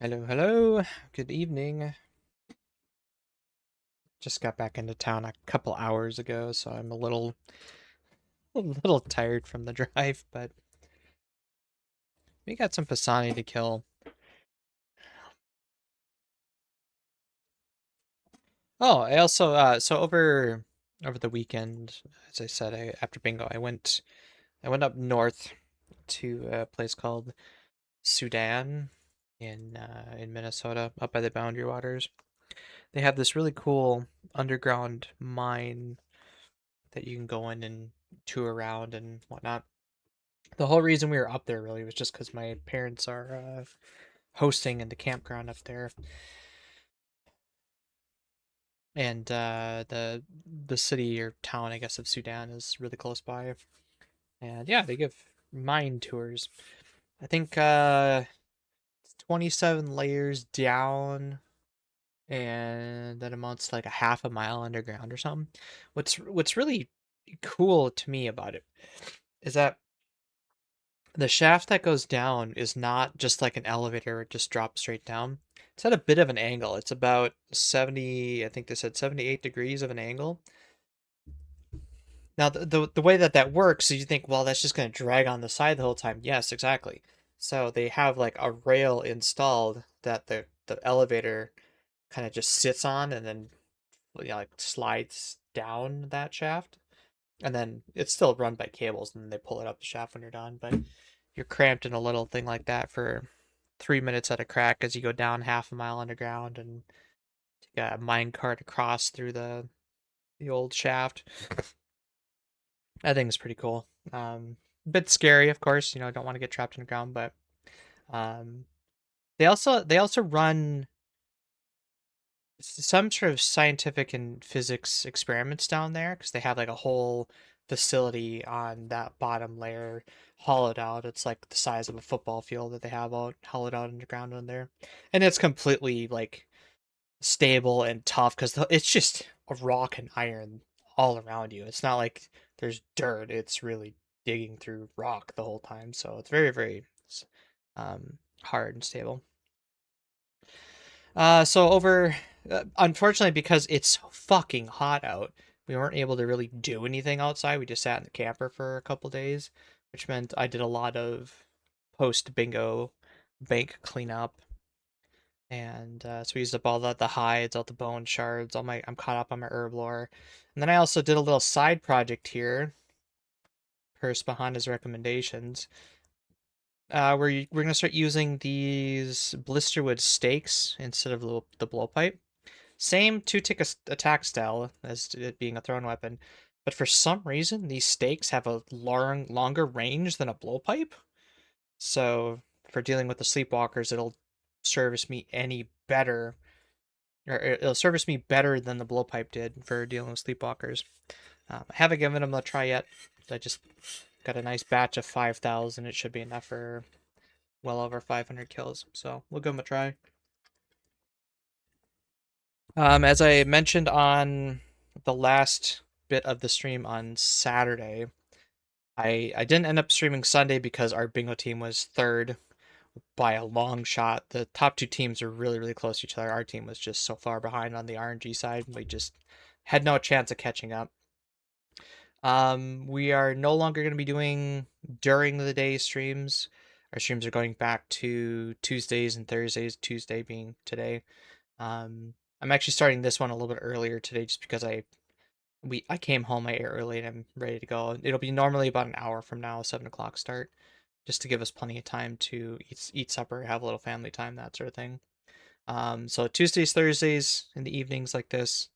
Hello, hello. Good evening. Just got back into town a couple hours ago, so I'm a little tired from the drive, but we got some Pisani to kill. Oh, I also so over the weekend, as I said, after bingo, I went up north to a place called Sudan in Minnesota, up by the Boundary Waters. They have this really cool underground mine that you can go in and tour around and whatnot. The whole reason we were up there really was just because my parents are hosting in the campground up there, and the city or town, I guess, of Sudan is really close by. And yeah, they give mine tours. I think it's 27 layers down, and that amounts to like a half a mile underground or something. What's really cool to me about it is that the shaft that goes down is not just like an elevator, it just drops straight down. It's at a bit of an angle. It's about 70, I think they said 78 degrees of an angle. Now, the way that works is you think, well, that's just going to drag on the side the whole time. Yes, exactly. So they have like a rail installed that the elevator kind of just sits on and then like slides down that shaft. And then it's still run by cables, and then they pull it up the shaft when you're done. But you're cramped in a little thing like that for 3 minutes at a crack as you go down half a mile underground and take a mine cart across through the old shaft. I think it's pretty cool. A bit scary, of course. Don't want to get trapped in the ground, but um, they also run some sort of scientific and physics experiments down there because they have like a whole facility on that bottom layer hollowed out. It's like the size of a football field that they have out hollowed out underground on there, and it's completely like stable and tough because it's just a rock and iron all around you. It's not like there's dirt. It's really digging through rock the whole time, so it's very very hard and stable. Unfortunately, because it's so fucking hot out, we weren't able to really do anything outside. We just sat in the camper for a couple days, which meant I did a lot of post bingo bank cleanup, and so we used up all the hides, all the bone shards, I'm caught up on my herb lore, and then I also did a little side project here, per Spahan's recommendations. We're gonna start using these blisterwood stakes instead of the blowpipe. Same two-tick attack style as it being a thrown weapon, but for some reason these stakes have a longer range than a blowpipe. So for dealing with the sleepwalkers, it'll service me any better, or it'll service me better than the blowpipe did for dealing with sleepwalkers. I haven't given them a try yet. I just got a nice batch of 5,000. It should be enough for well over 500 kills. So we'll give them a try. As I mentioned on the last bit of the stream on Saturday, I didn't end up streaming Sunday because our bingo team was third by a long shot. The top two teams are really, really close to each other. Our team was just so far behind on the RNG side. We just had no chance of catching up. We are no longer going to be doing during the day streams. Our streams are going back to Tuesdays and Thursdays, Tuesday being today. I'm actually starting this one a little bit earlier today just because I came home, I ate early, and I'm ready to go. It'll be normally about an hour from now, 7 o'clock start, just to give us plenty of time to eat supper, have a little family time, that sort of thing. So Tuesdays, Thursdays in the evenings like this,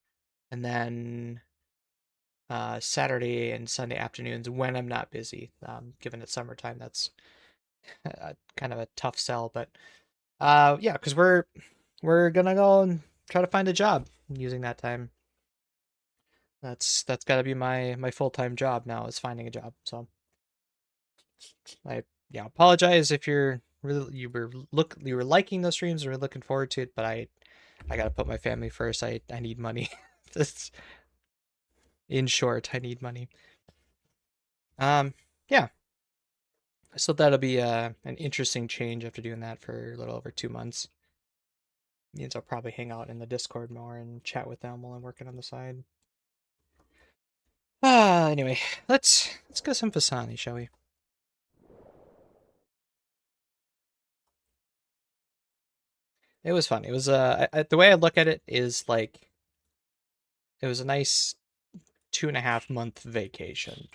and then Saturday and Sunday afternoons when I'm not busy. Given it's summertime, that's kind of a tough sell, but yeah, because we're gonna go and try to find a job using that time. That's got to be my full-time job now, is finding a job. So I yeah, apologize if you were liking those streams and were looking forward to it, but I got to put my family first. I need money. That's in short, I need money. Um yeah. So that'll be an interesting change after doing that for a little over 2 months. Means I'll probably hang out in the Discord more and chat with them while I'm working on the side. Anyway, let's go some Fasani, shall we? It was fun. It was the way I look at it is like it was a nice 2.5 month vacation.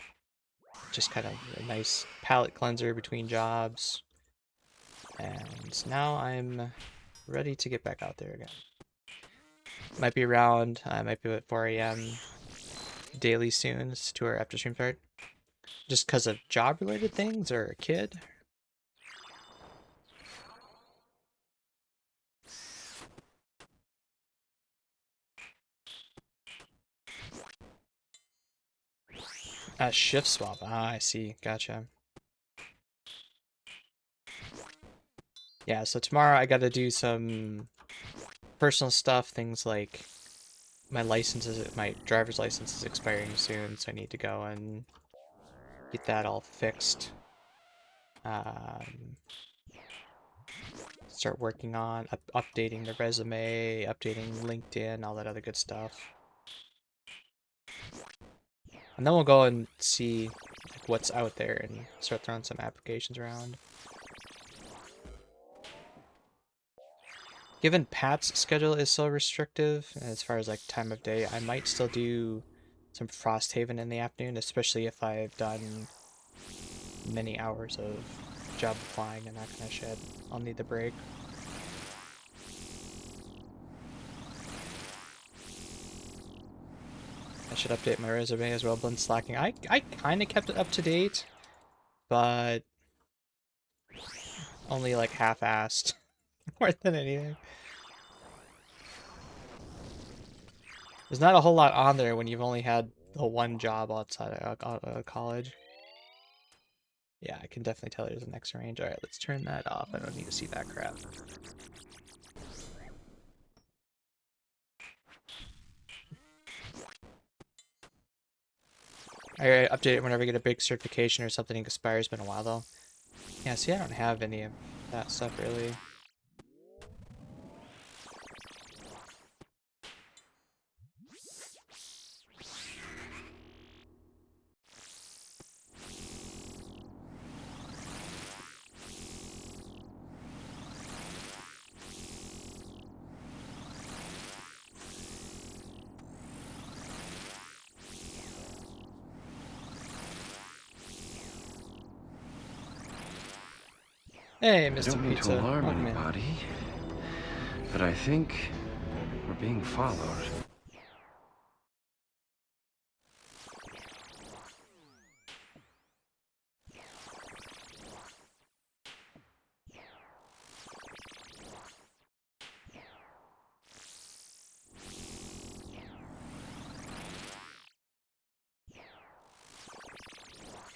Just kind of a nice palate cleanser between jobs. And now I'm ready to get back out there again. Might be around, might be at 4 a.m. daily soon to our after stream start. Just because of job related things or a kid. Shift swap. I see. Gotcha. Yeah, so tomorrow I gotta do some personal stuff, things like my driver's license is expiring soon, so I need to go and get that all fixed. Start working on updating the resume, updating LinkedIn, all that other good stuff. And then we'll go and see what's out there and start throwing some applications around. Given Pat's schedule is so restrictive, as far as like time of day, I might still do some Frosthaven in the afternoon, especially if I've done many hours of job applying and that kind of shit. I'll need the break. I should update my resume as well, been slacking. I kind of kept it up to date, but only like half-assed more than anything. There's not a whole lot on there when you've only had the one job outside of college. Yeah, I can definitely tell there's an extra range. Alright, let's turn that off. I don't need to see that crap. I update it whenever I get a big certification or something expires. Been a while though. Yeah, see, I don't have any of that stuff really. Hey, Mr. I don't mean Pizza. to alarm Welcome in. anybody, but I think we're being followed.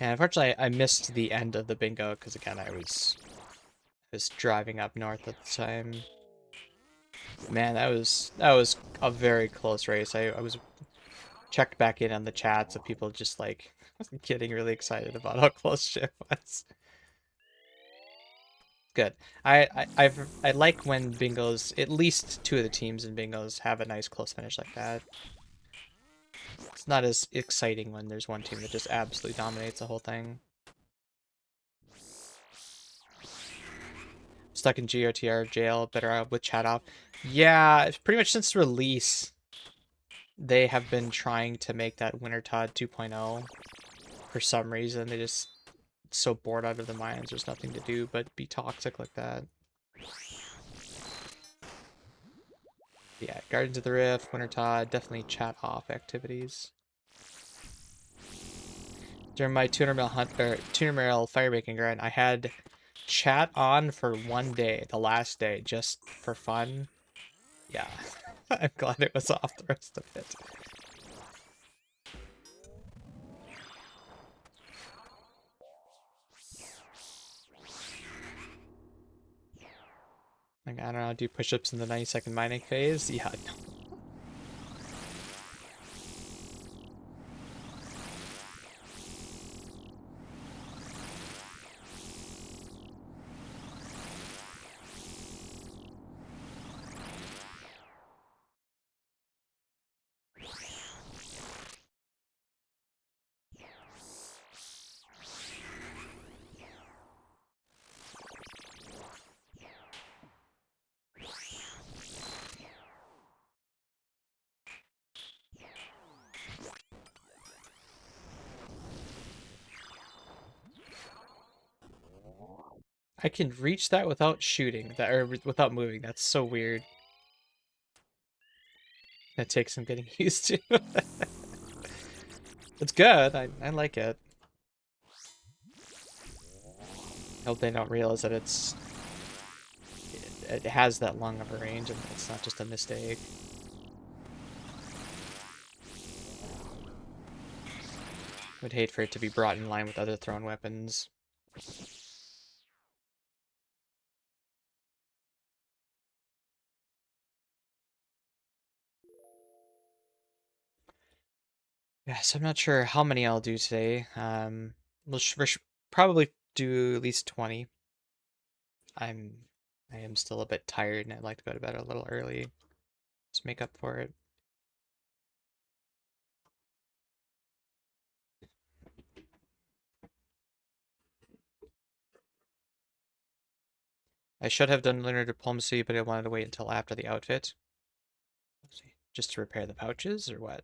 Yeah, unfortunately, I missed the end of the bingo because again, I was driving up north at the time. Man, that was a very close race. I was checked back in on the chats of people just like getting really excited about how close shit was. Good. I like when bingos, at least two of the teams in bingos have a nice close finish like that. It's not as exciting when there's one team that just absolutely dominates the whole thing. Stuck in GOTR jail, better out with chat off. Yeah, pretty much since release, they have been trying to make that Wintertod 2.0. For some reason, they just so bored out of their minds. There's nothing to do but be toxic like that. Yeah, Gardens of the Rift, Wintertod, definitely chat off activities. During my 200 mil hunt or 200 mil firemaking grind, I had chat on for one day, the last day, just for fun. Yeah, I'm glad it was off the rest of it. Like, I don't know, do push-ups in the 90-second mining phase? Yeah, no. I can reach that without shooting, that or without moving. That's so weird. That takes some getting used to. It's good. I like it. I hope they don't realize that it has that long of a range and it's not just a mistake. Would hate for it to be brought in line with other thrown weapons. Yes, I'm not sure how many I'll do today. We'll probably do at least 20. I am still a bit tired and I'd like to go to bed a little early. Just make up for it. I should have done lunar diplomacy, but I wanted to wait until after the outfit. Let's see. Just to repair the pouches or what?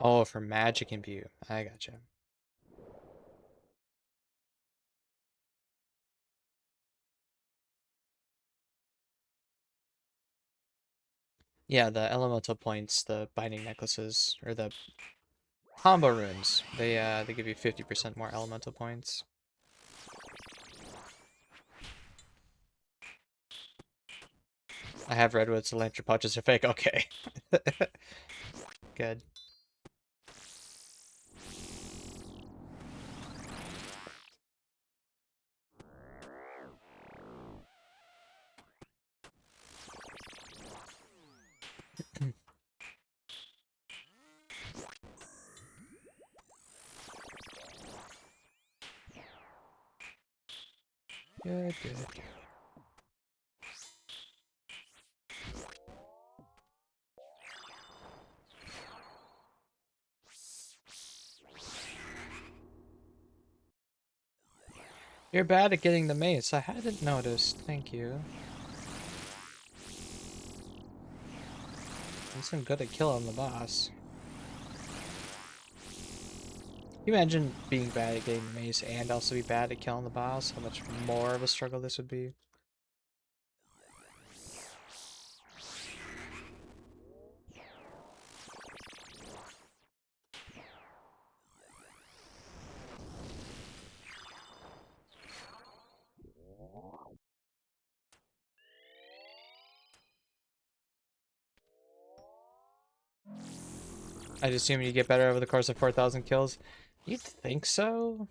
Oh, for magic imbue. I gotcha. Yeah, the elemental points, the binding necklaces, or the combo runes. They give you 50% more elemental points. I have redwoods, the lantern pouches are fake. Okay. Good. Good, good. You're bad at getting the mace. I hadn't noticed. Thank you. I'm good at killing the boss. Can you imagine being bad at getting the mace and also be bad at killing the boss? How much more of a struggle this would be? I'd assume you get better over the course of 4,000 kills. You'd think so?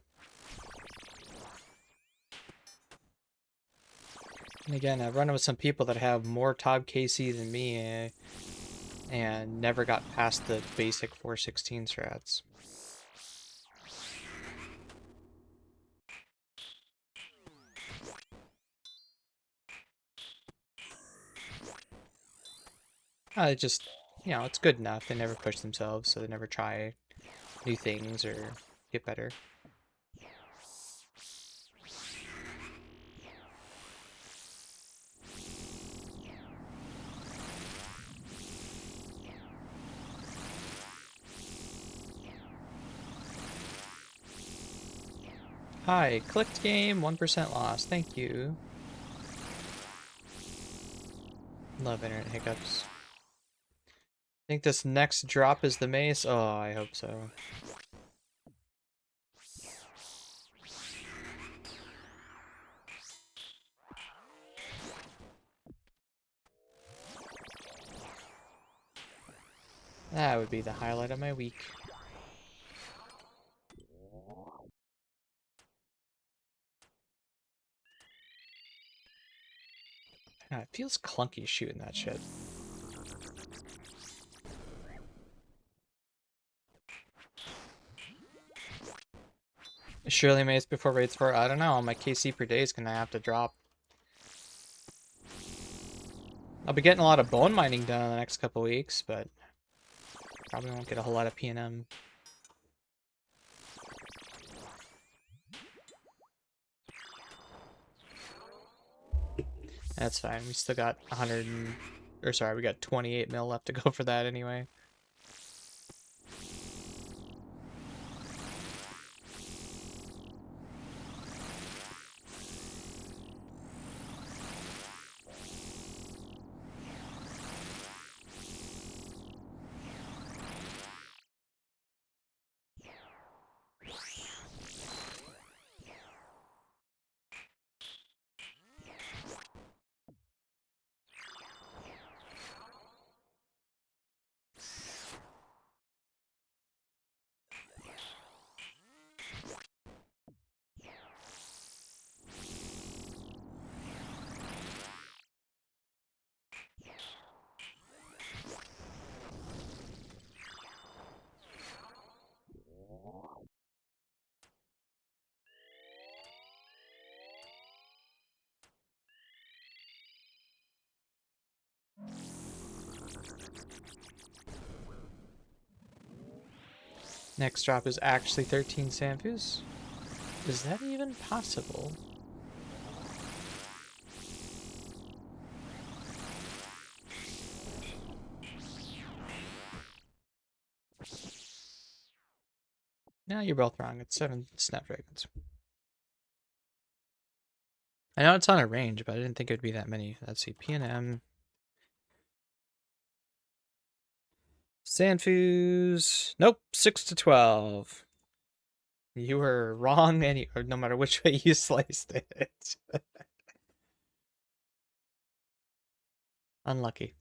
And again, I've run with some people that have more top KC than me and never got past the basic 416 strats. It just, it's good enough. They never push themselves, so they never try new things or get better. Hi, clicked game, 1% loss. Thank you. Love internet hiccups. Think this next drop is the mace? Oh, I hope so. That would be the highlight of my week. It feels clunky shooting that shit. Surely mace before raids 4? I don't know. My KC per day is gonna have to drop. I'll be getting a lot of bone mining done in the next couple weeks, but probably won't get a whole lot of P&M. That's fine. We still got 100 or sorry, we got 28 mil left to go for that anyway. Next drop is actually 13 Sanfus. Is that even possible? No, you're both wrong. It's 7 Snapdragons. I know it's on a range, but I didn't think it would be that many. Let's see. P&M. Sanfus. Nope. 6 to 12. You were wrong or no matter which way you sliced it. Unlucky.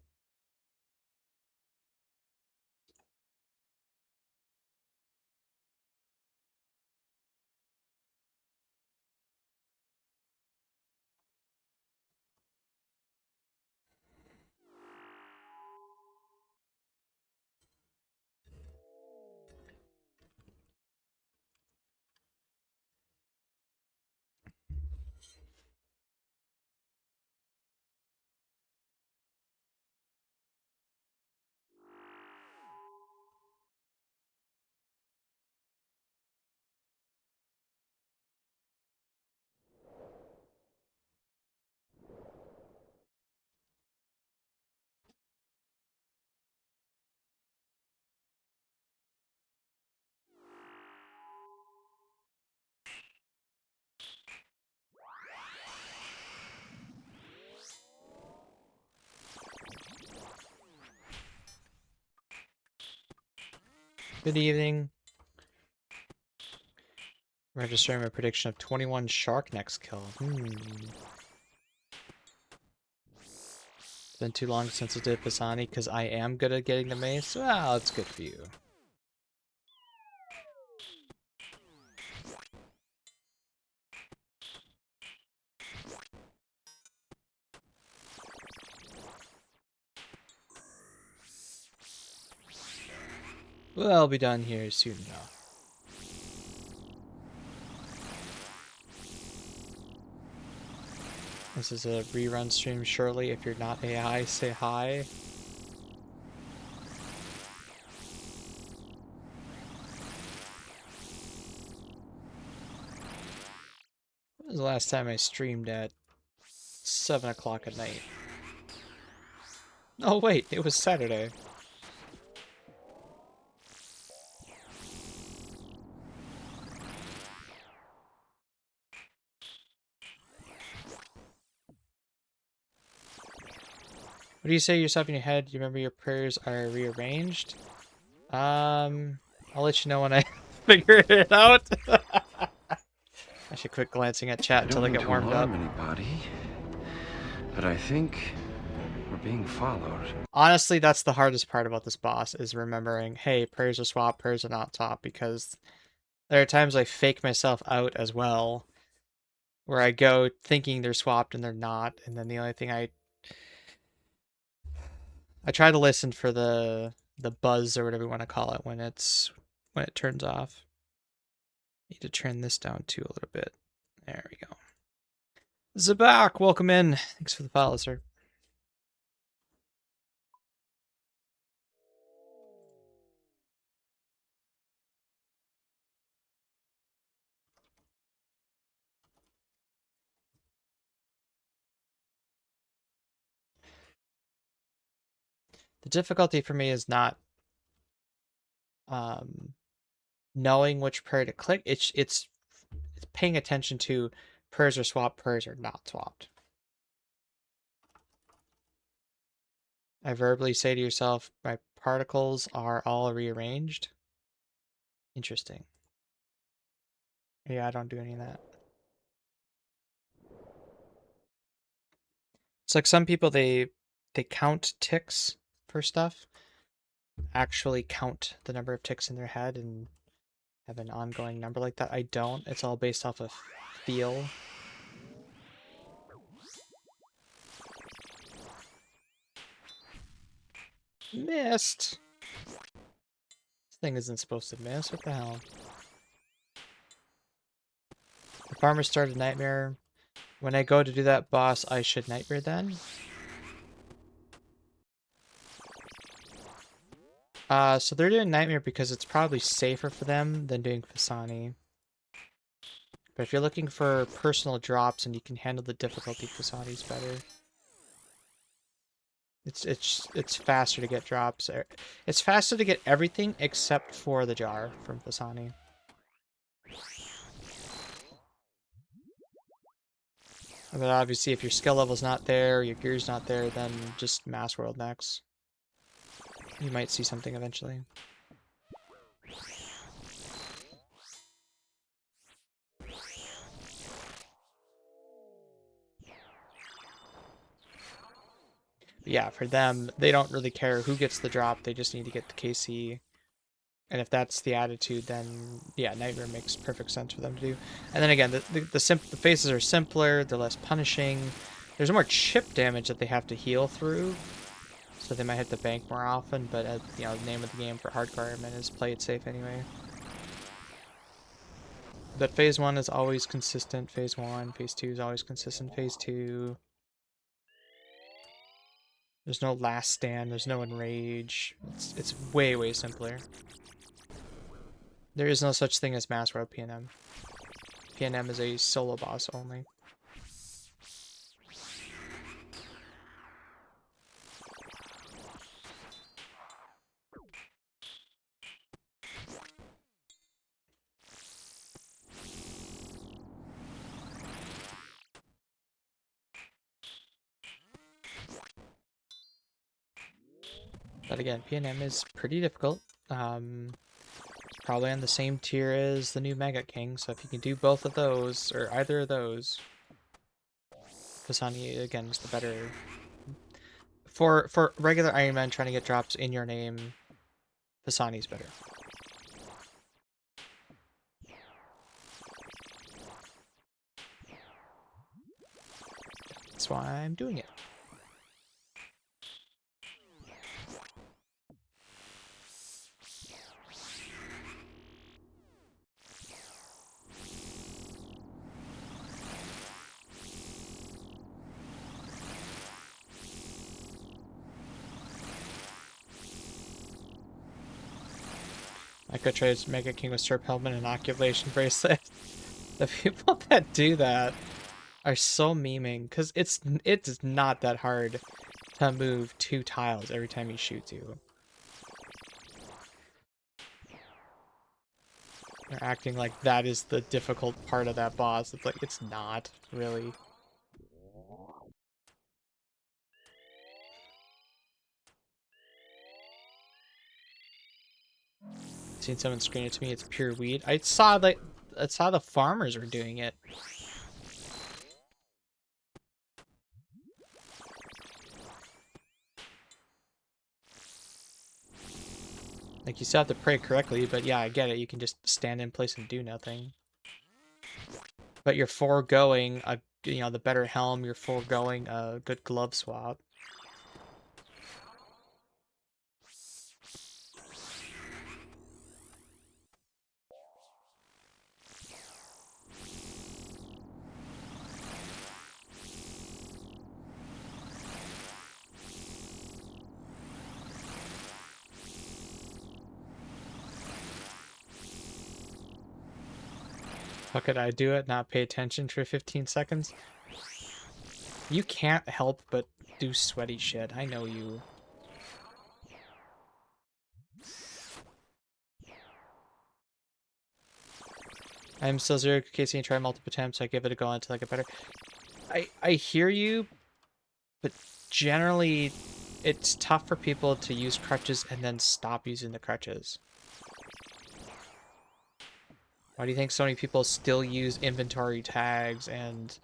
Good evening. Registering a prediction of 21 shark next kill. It's been too long since I did Pisani because I am good at getting the mace. Well, it's good for you. We'll be done here soon enough. This is a rerun stream, surely. If you're not AI, say hi. When was the last time I streamed at 7 o'clock at night? Oh wait, it was Saturday. What do you say yourself in your head? You remember your prayers are rearranged? I'll let you know when I figure it out. I should quit glancing at chat I until don't I mean get to warmed up. alarm anybody, but I think we're being followed. Honestly, that's the hardest part about this boss, is remembering, hey, prayers are swapped, prayers are not swapped, because there are times I fake myself out as well, where I go thinking they're swapped and they're not, and then the only thing I try to listen for the buzz or whatever you want to call it when it turns off. Need to turn this down too a little bit. There we go. Zabak, welcome in. Thanks for the follow, sir. The difficulty for me is not knowing which prayer to click. It's paying attention to prayers are swapped, prayers are not swapped. I verbally say to yourself, my particles are all rearranged. Interesting. Yeah, I don't do any of that. It's like some people they count ticks for stuff, actually count the number of ticks in their head and have an ongoing number like that. I don't. It's all based off of feel. Missed. This thing isn't supposed to miss. What the hell? The farmer started nightmare. When I go to do that boss, I should nightmare then. So they're doing nightmare because it's probably safer for them than doing Fasani. But if you're looking for personal drops and you can handle the difficulty, Fasani's better. It's faster to get drops. It's faster to get everything except for the jar from Fasani. But obviously, if your skill level's not there, your gear's not there, then just Mass World next. You might see something eventually. But yeah, for them, they don't really care who gets the drop. They just need to get the KC. And if that's the attitude, then yeah, Nightmare makes perfect sense for them to do. And then again, the phases are simpler. They're less punishing. There's more chip damage that they have to heal through, so they might hit the bank more often. But you know, the name of the game for hardcore Ironman is play it safe anyway. But phase 1 is always consistent. Phase 1, phase 2 is always consistent. Phase 2. There's no last stand. There's no enrage. It's way simpler. There is no such thing as Mass Road PNM. PNM is a solo boss only. But again, PNM is pretty difficult. Probably on the same tier as the new Mega King, so if you can do both of those, or either of those, Kasani, again, is the better... For regular Iron Man trying to get drops in your name, Kasani's better. That's why I'm doing it. I could try to Mega King with Serp Helmet and Inoculation Bracelet. The people that do that are so memeing, because it's not that hard to move 2 tiles every time he shoots you. They're acting like that is the difficult part of that boss. It's like, it's not, really. Seen someone screen it to me, it's pure weed. I saw the farmers were doing it. Like, you still have to pray correctly, but yeah, I get it. You can just stand in place and do nothing. But you're foregoing the better helm, you're foregoing a good glove swap. How could I do it? Not pay attention for 15 seconds? You can't help but do sweaty shit. I know you. I'm still zero casing and try multiple attempts. So I give it a go until I get better. I hear you, but generally, it's tough for people to use crutches and then stop using the crutches. Why do you think so many people still use inventory tags and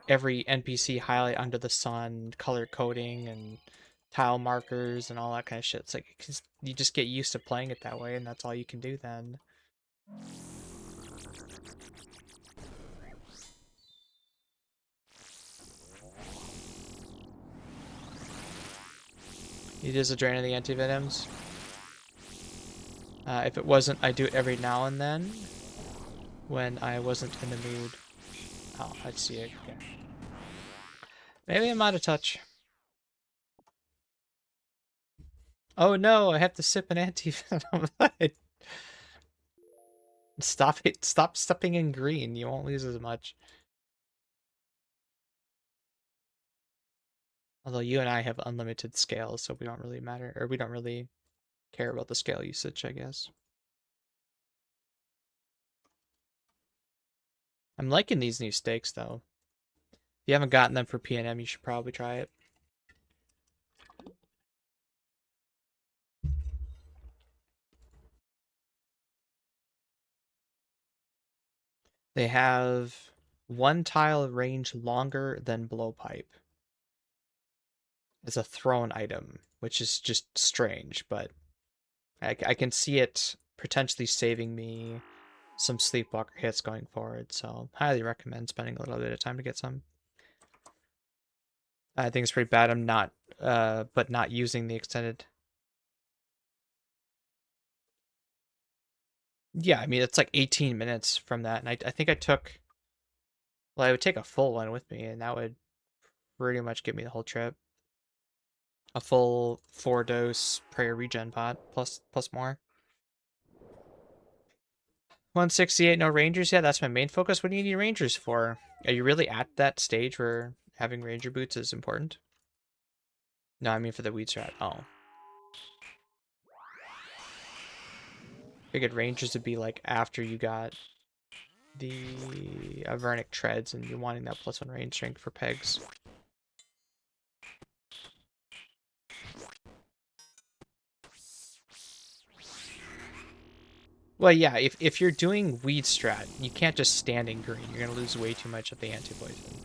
every NPC highlight under the sun, color coding, and tile markers and all that kind of shit? It's like 'cause you just get used to playing it that way, and that's all you can do then. It is a drain of the antivenoms. If it wasn't, I do it every now and then when I wasn't in the mood. Oh, I see it. Okay. Maybe I'm out of touch. Oh no, I have to sip an antivenom. Stop it. Stop stepping in green. You won't lose as much. Although you and I have unlimited scales, so we don't really matter, or we don't really care about the scale usage, I guess. I'm liking these new steaks, though. If you haven't gotten them for P&M, you should probably try it. They have one tile range longer than blowpipe. It's a thrown item, which is just strange, but I can see it potentially saving me some Sleepwalker hits going forward, so highly recommend spending a little bit of time to get some. I think it's pretty bad I'm not, but not using the extended. Yeah, I mean, it's like 18 minutes from that, and I think I took, well, I would take a full one with me, and that would pretty much get me the whole trip. A full 4-dose prayer regen pot, plus more. 168, no rangers. Yeah, that's my main focus. What do you need rangers for? Are you really at that stage where having ranger boots is important? No, I mean for the weed strat. Oh. Figured rangers would be like after you got the Avernic treads and you're wanting that +1 range strength for pegs. Well, yeah, if you're doing weed strat, you can't just stand in green. You're gonna lose way too much of the anti-poison.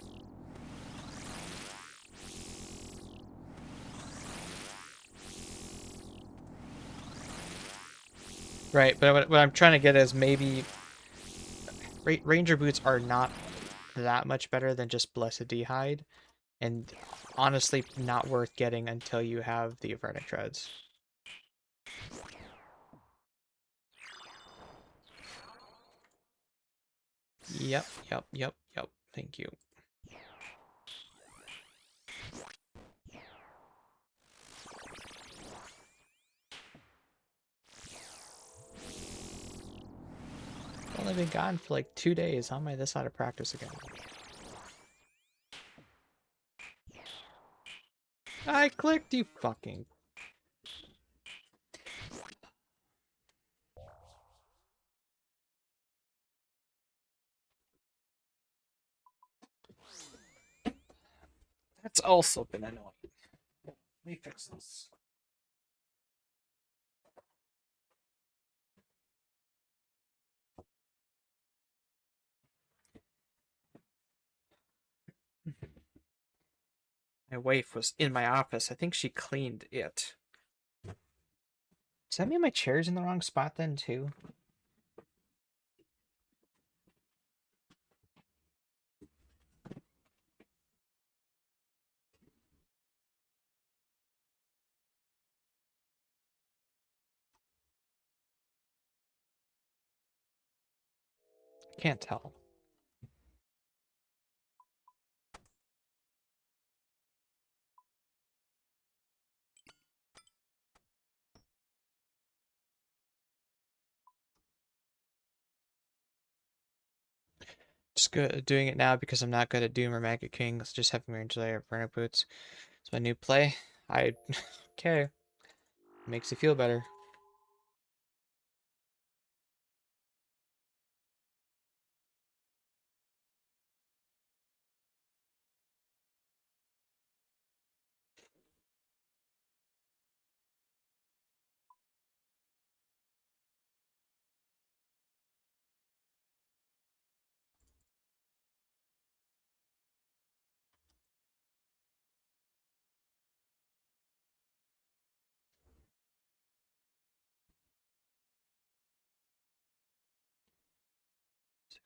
Right, but what I'm trying to get is maybe ranger boots are not that much better than just blessed d'hide, and honestly not worth getting until you have the Avernic treads. Yep. Thank you. I've only been gone for like 2 days. How am I this out of practice again? I clicked, you fucking. That's also been annoying. Let me fix this. My wife was in my office. I think she cleaned it. Does that mean my chair's in the wrong spot then, too? Can't tell. Just good doing it now because I'm not good at Doom or Maggot King. It's just having range layer burnout boots. It's my new play. I okay. Makes you feel better.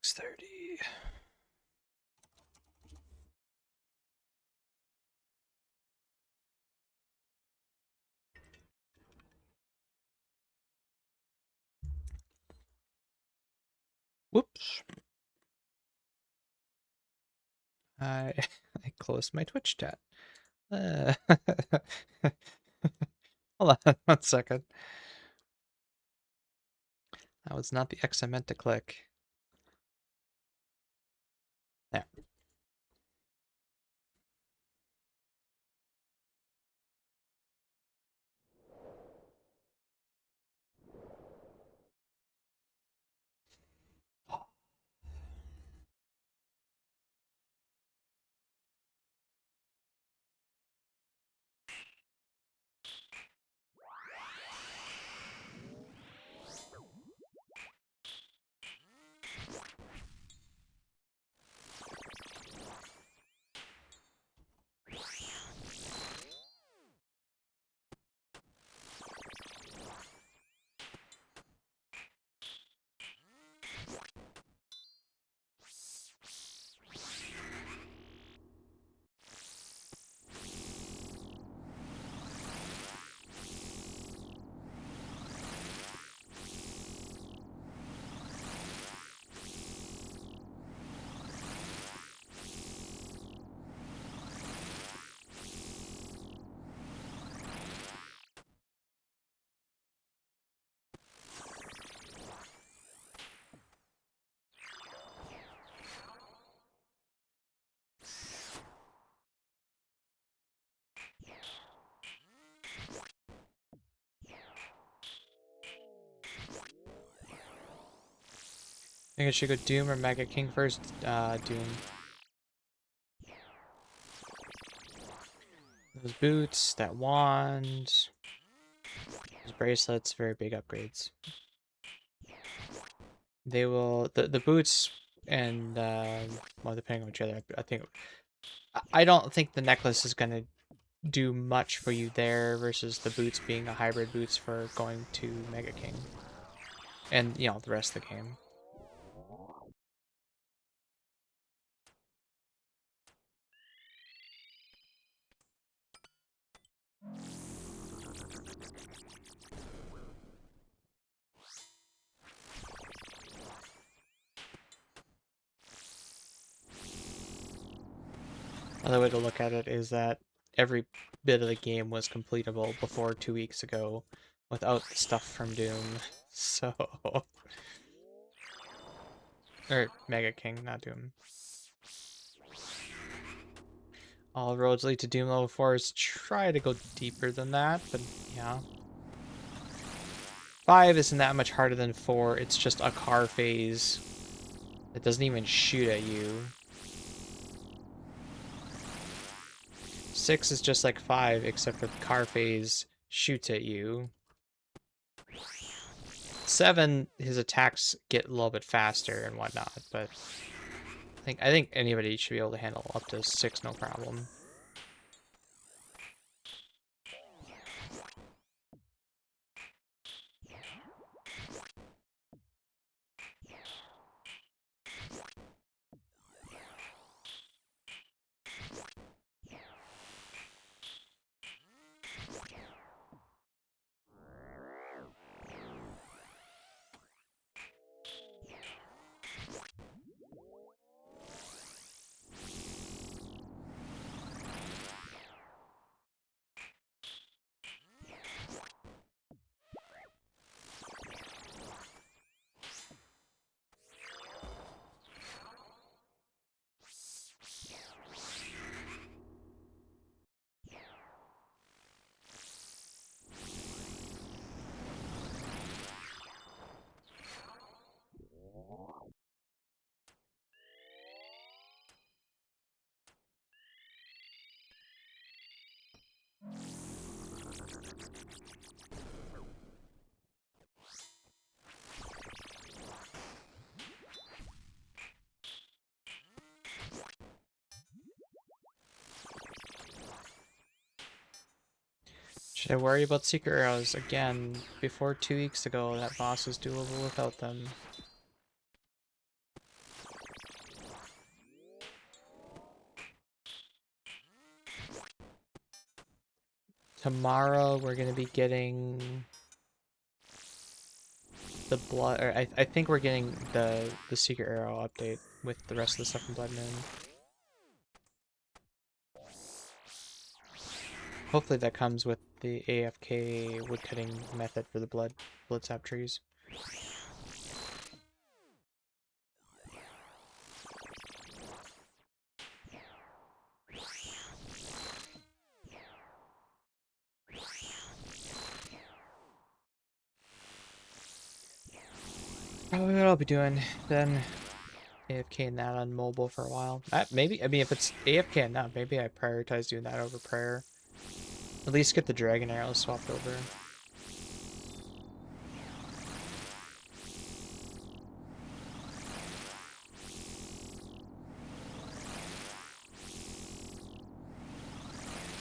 6:30. Whoops. I I closed my Twitch chat. Hold on 1 second. That was not the X I meant to click. There. I think I should go Doom or Mega King first. Doom. Those boots, that wand, those bracelets, very big upgrades. They will the boots and well, depending on which other, I think I don't think the necklace is gonna do much for you there versus the boots being a hybrid boots for going to Mega King and you know the rest of the game. Another way to look at it is that every bit of the game was completable before 2 weeks ago without the stuff from Doom. So, or Mega King, not Doom. All roads lead to Doom level 4s. Try to go deeper than that, but yeah. 5 isn't that much harder than 4. It's just a car phase. It doesn't even shoot at you. 6 is just like 5, except for the car phase shoots at you. 7, his attacks get a little bit faster and whatnot, but I think anybody should be able to handle up to 6 no problem. Should I worry about secret arrows? Again, before 2 weeks ago, that boss was doable without them. Tomorrow we're gonna be getting the blood, or I think we're getting the secret arrow update with the rest of the stuff from Blood Moon. Hopefully that comes with the AFK woodcutting method for the blood sap trees. Probably what I'll be doing then. AFK and that on mobile for a while. Maybe, I mean, if it's AFK and that, maybe I prioritize doing that over prayer. At least get the dragon arrows swapped over.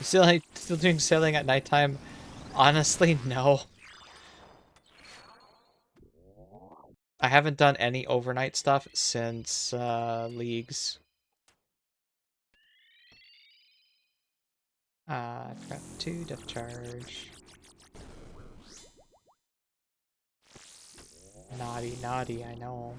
Still doing sailing at nighttime? Honestly, no. I haven't done any overnight stuff since leagues. I forgot to death charge. Naughty, naughty, I know.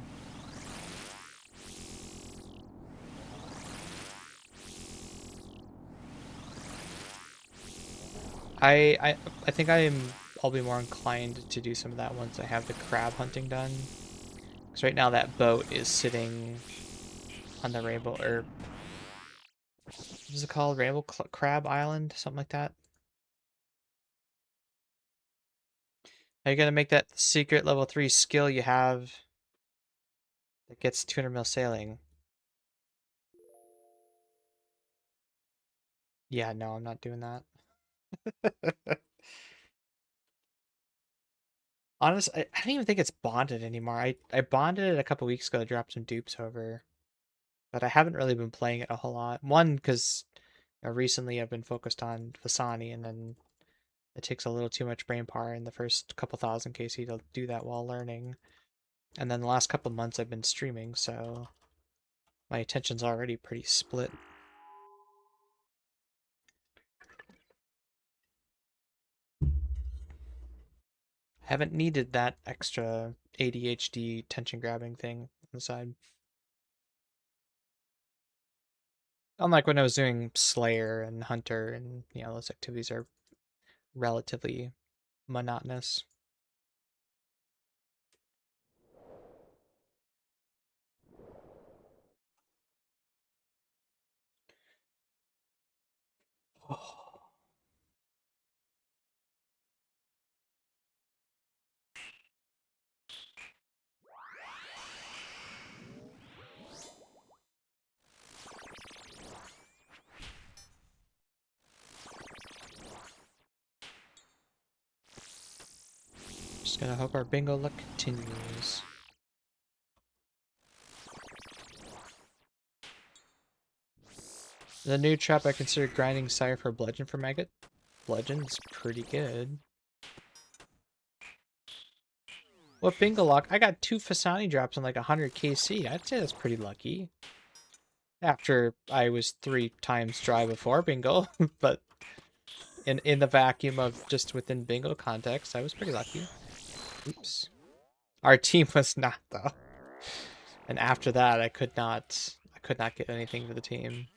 I think I'll be more inclined to do some of that once I have the crab hunting done. Because right now that boat is sitting on the rainbow, or what is it called? Rainbow Crab Island? Something like that. Are you gonna make that secret level 3 skill you have that gets 200 mil sailing? Yeah, no, I'm not doing that. Honestly, I don't even think it's bonded anymore. I bonded it a couple weeks ago to drop some dupes over, but I haven't really been playing it a whole lot. One, because recently I've been focused on Vasani, and then it takes a little too much brain power in the first couple thousand KC to do that while learning. And then the last couple months I've been streaming, so my attention's already pretty split. I haven't needed that extra ADHD tension grabbing thing on the side. Unlike when I was doing Slayer and Hunter, and those activities are relatively monotonous. Just gonna hope our bingo luck continues. The new trap I consider grinding Sire for Bludgeon for Maggot. Bludgeon's pretty good. What bingo luck? I got 2 Fasani drops on like 100 KC. I'd say that's pretty lucky. After I was 3 times dry before bingo, but in the vacuum of just within bingo context, I was pretty lucky. Oops. Our team was not though. And after that, I could not get anything for the team.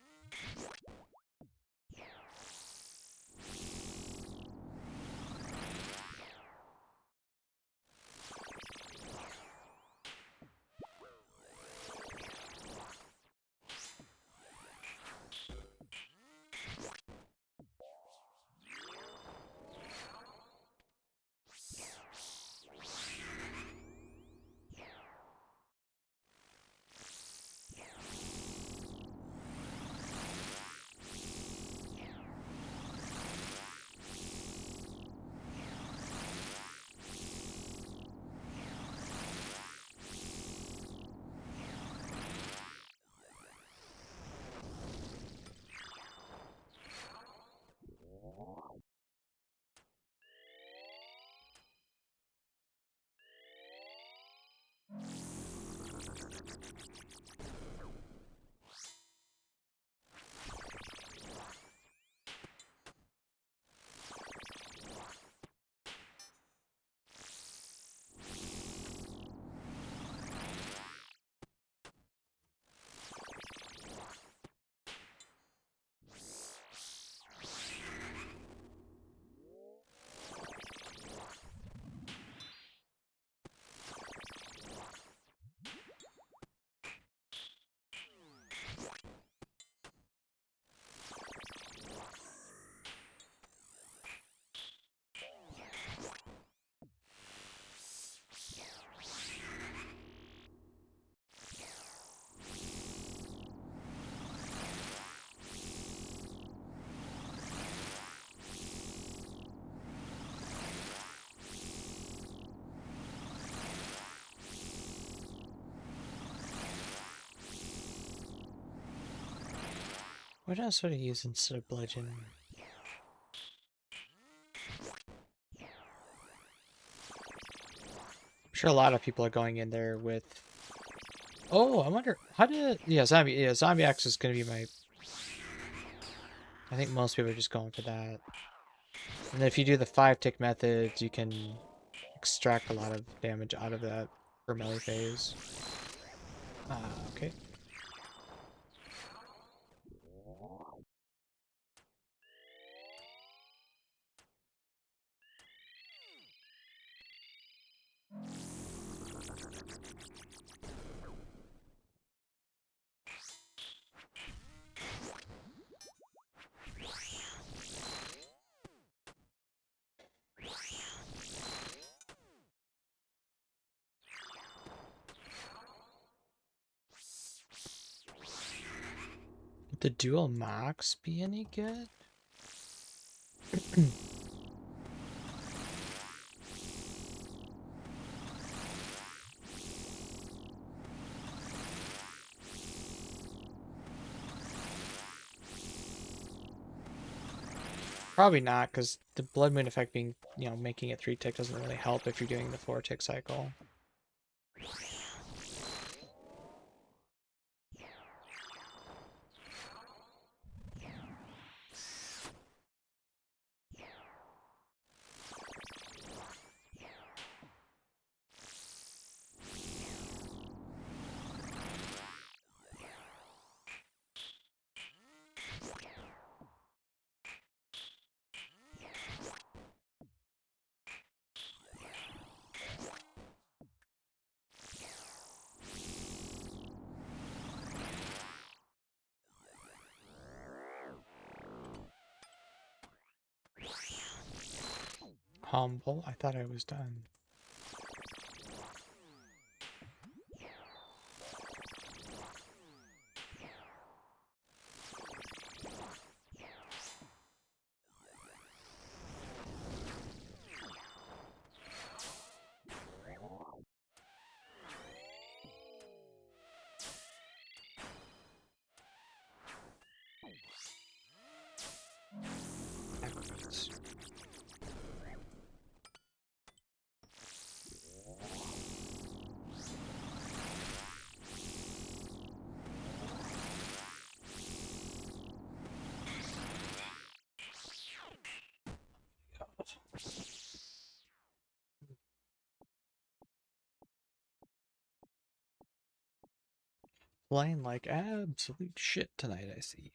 What else would I use instead of bludgeon? I'm sure a lot of people are going in there with. Oh, I wonder how did zombie axe is gonna be my. I think most people are just going for that. And if you do the 5-tick method, you can extract a lot of damage out of that for melee phase. Okay. Would the dual mocks be any good? Probably not, because the blood moon effect being, making it 3-tick doesn't really help if you're doing the 4-tick cycle. Humble? I thought I was done. Backwards. Playing like absolute shit tonight, I see.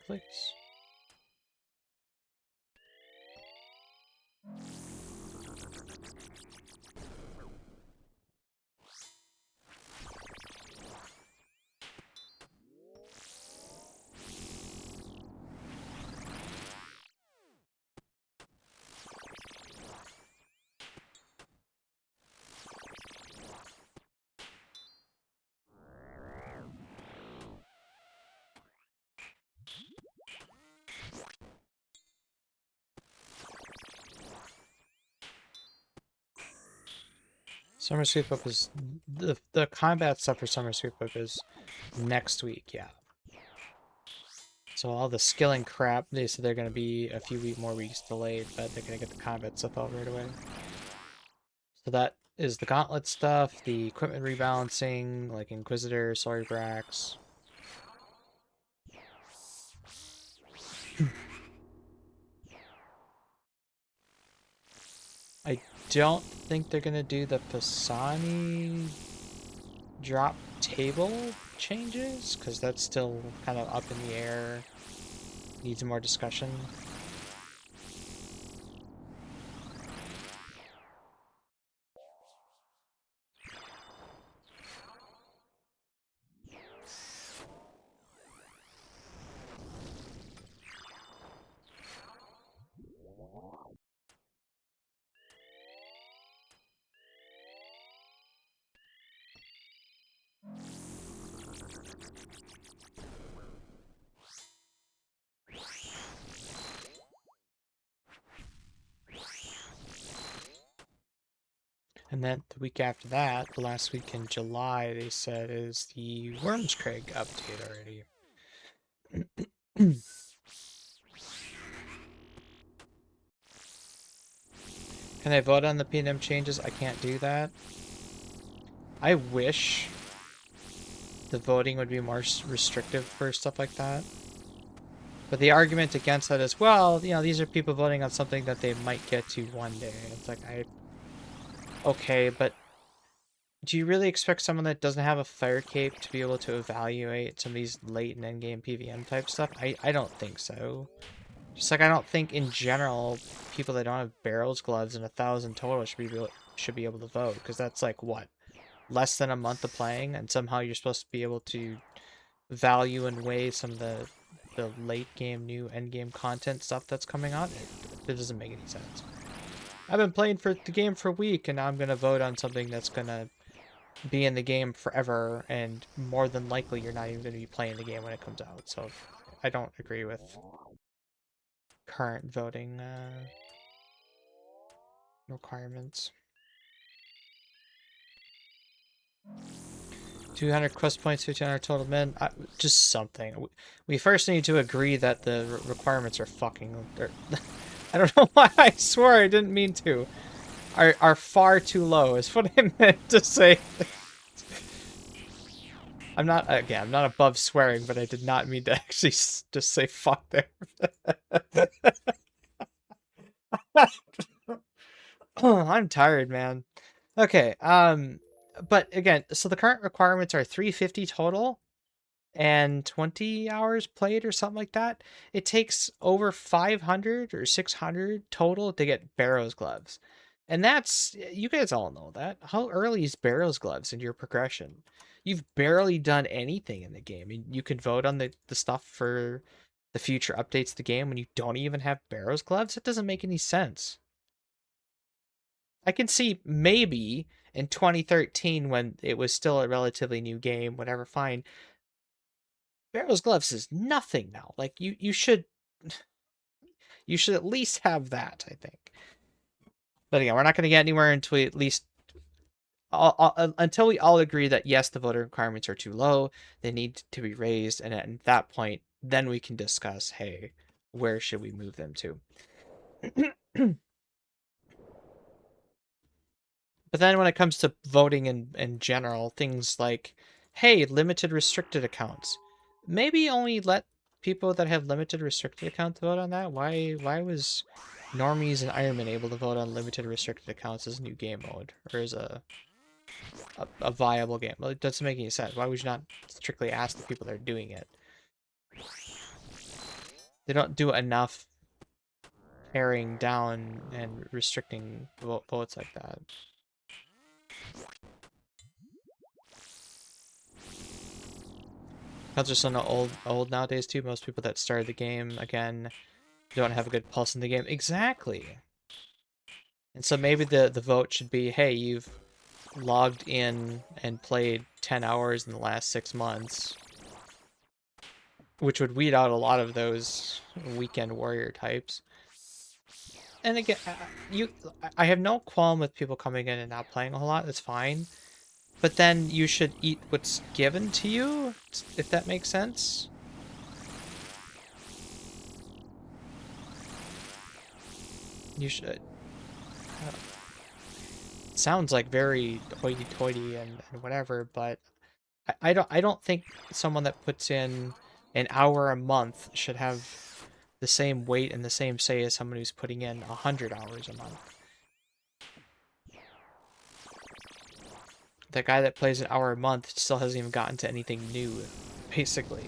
place. Summer Sweep Up is the combat stuff for Summer Sweep Up is next week, yeah. So all the skilling crap, they said they're gonna be a few more weeks delayed, but they're gonna get the combat stuff out right away. So that is the gauntlet stuff, the equipment rebalancing, like Inquisitor, Sorrybrax. I don't think they're gonna do the Pisani drop table changes, because that's still kind of up in the air. Needs more discussion. And then the week after that, the last week in July, they said is the Wormscraig update already. Can I vote on the P&M changes? I can't do that. I wish the voting would be more restrictive for stuff like that. But the argument against that is, well, you know, these are people voting on something that they might get to one day. It's like, okay, but do you really expect someone that doesn't have a fire cape to be able to evaluate some of these late and endgame PVM type stuff? I don't think so. Just like I don't think in general people that don't have barrels, gloves, and 1,000 total should be able to vote, because that's like what, less than a month of playing, and somehow you're supposed to be able to value and weigh some of the late game, new end game content stuff that's coming out. It doesn't make any sense. I've been playing for the game for a week, and now I'm gonna vote on something that's gonna be in the game forever, and more than likely you're not even gonna be playing the game when it comes out. So I don't agree with current voting requirements. 200 quest points, 1,500 total men. Just something. We first need to agree that the requirements are fucking. I don't know why I swore I didn't mean to. Are far too low is what I meant to say. I'm not, again, I'm not above swearing, but I did not mean to actually just say fuck there. I'm tired, man. Okay, but again, so the current requirements are 350 total and 20 hours played or something like that. It takes over 500 or 600 total to get Barrow's gloves. And that's, you guys all know that. How early is Barrow's gloves in your progression? You've barely done anything in the game. And you can vote on the stuff for the future updates to the game when you don't even have Barrow's gloves? It doesn't make any sense. I can see maybe in 2013 when it was still a relatively new game, whatever, fine. Barrow's gloves is nothing now. Like you should at least have that, I think. But again, we're not going to get anywhere until we at least until we all agree that yes, the voter requirements are too low, they need to be raised, and at that point, then we can discuss, hey, where should we move them to? But then when it comes to voting in general, things like, hey, limited restricted accounts. Maybe only let people that have limited restricted accounts vote on that. Why was normies and Ironman able to vote on limited restricted accounts as a new game mode? Or as a viable game? Well, it doesn't make any sense. Why would you not strictly ask the people that are doing it? They don't do enough paring down and restricting votes like that. Cards are so old nowadays too. Most people that started the game again don't have a good pulse in the game. Exactly. And so maybe the vote should be, hey, you've logged in and played 10 hours in the last 6 months, which would weed out a lot of those weekend warrior types. And again, I have no qualm with people coming in and not playing a whole lot. That's fine. But then you should eat what's given to you, if that makes sense. You should. It sounds like very hoity-toity and whatever, but I don't think someone that puts in an hour a month should have the same weight and the same say as someone who's putting in 100 hours a month. The guy that plays an hour a month still hasn't even gotten to anything new, basically.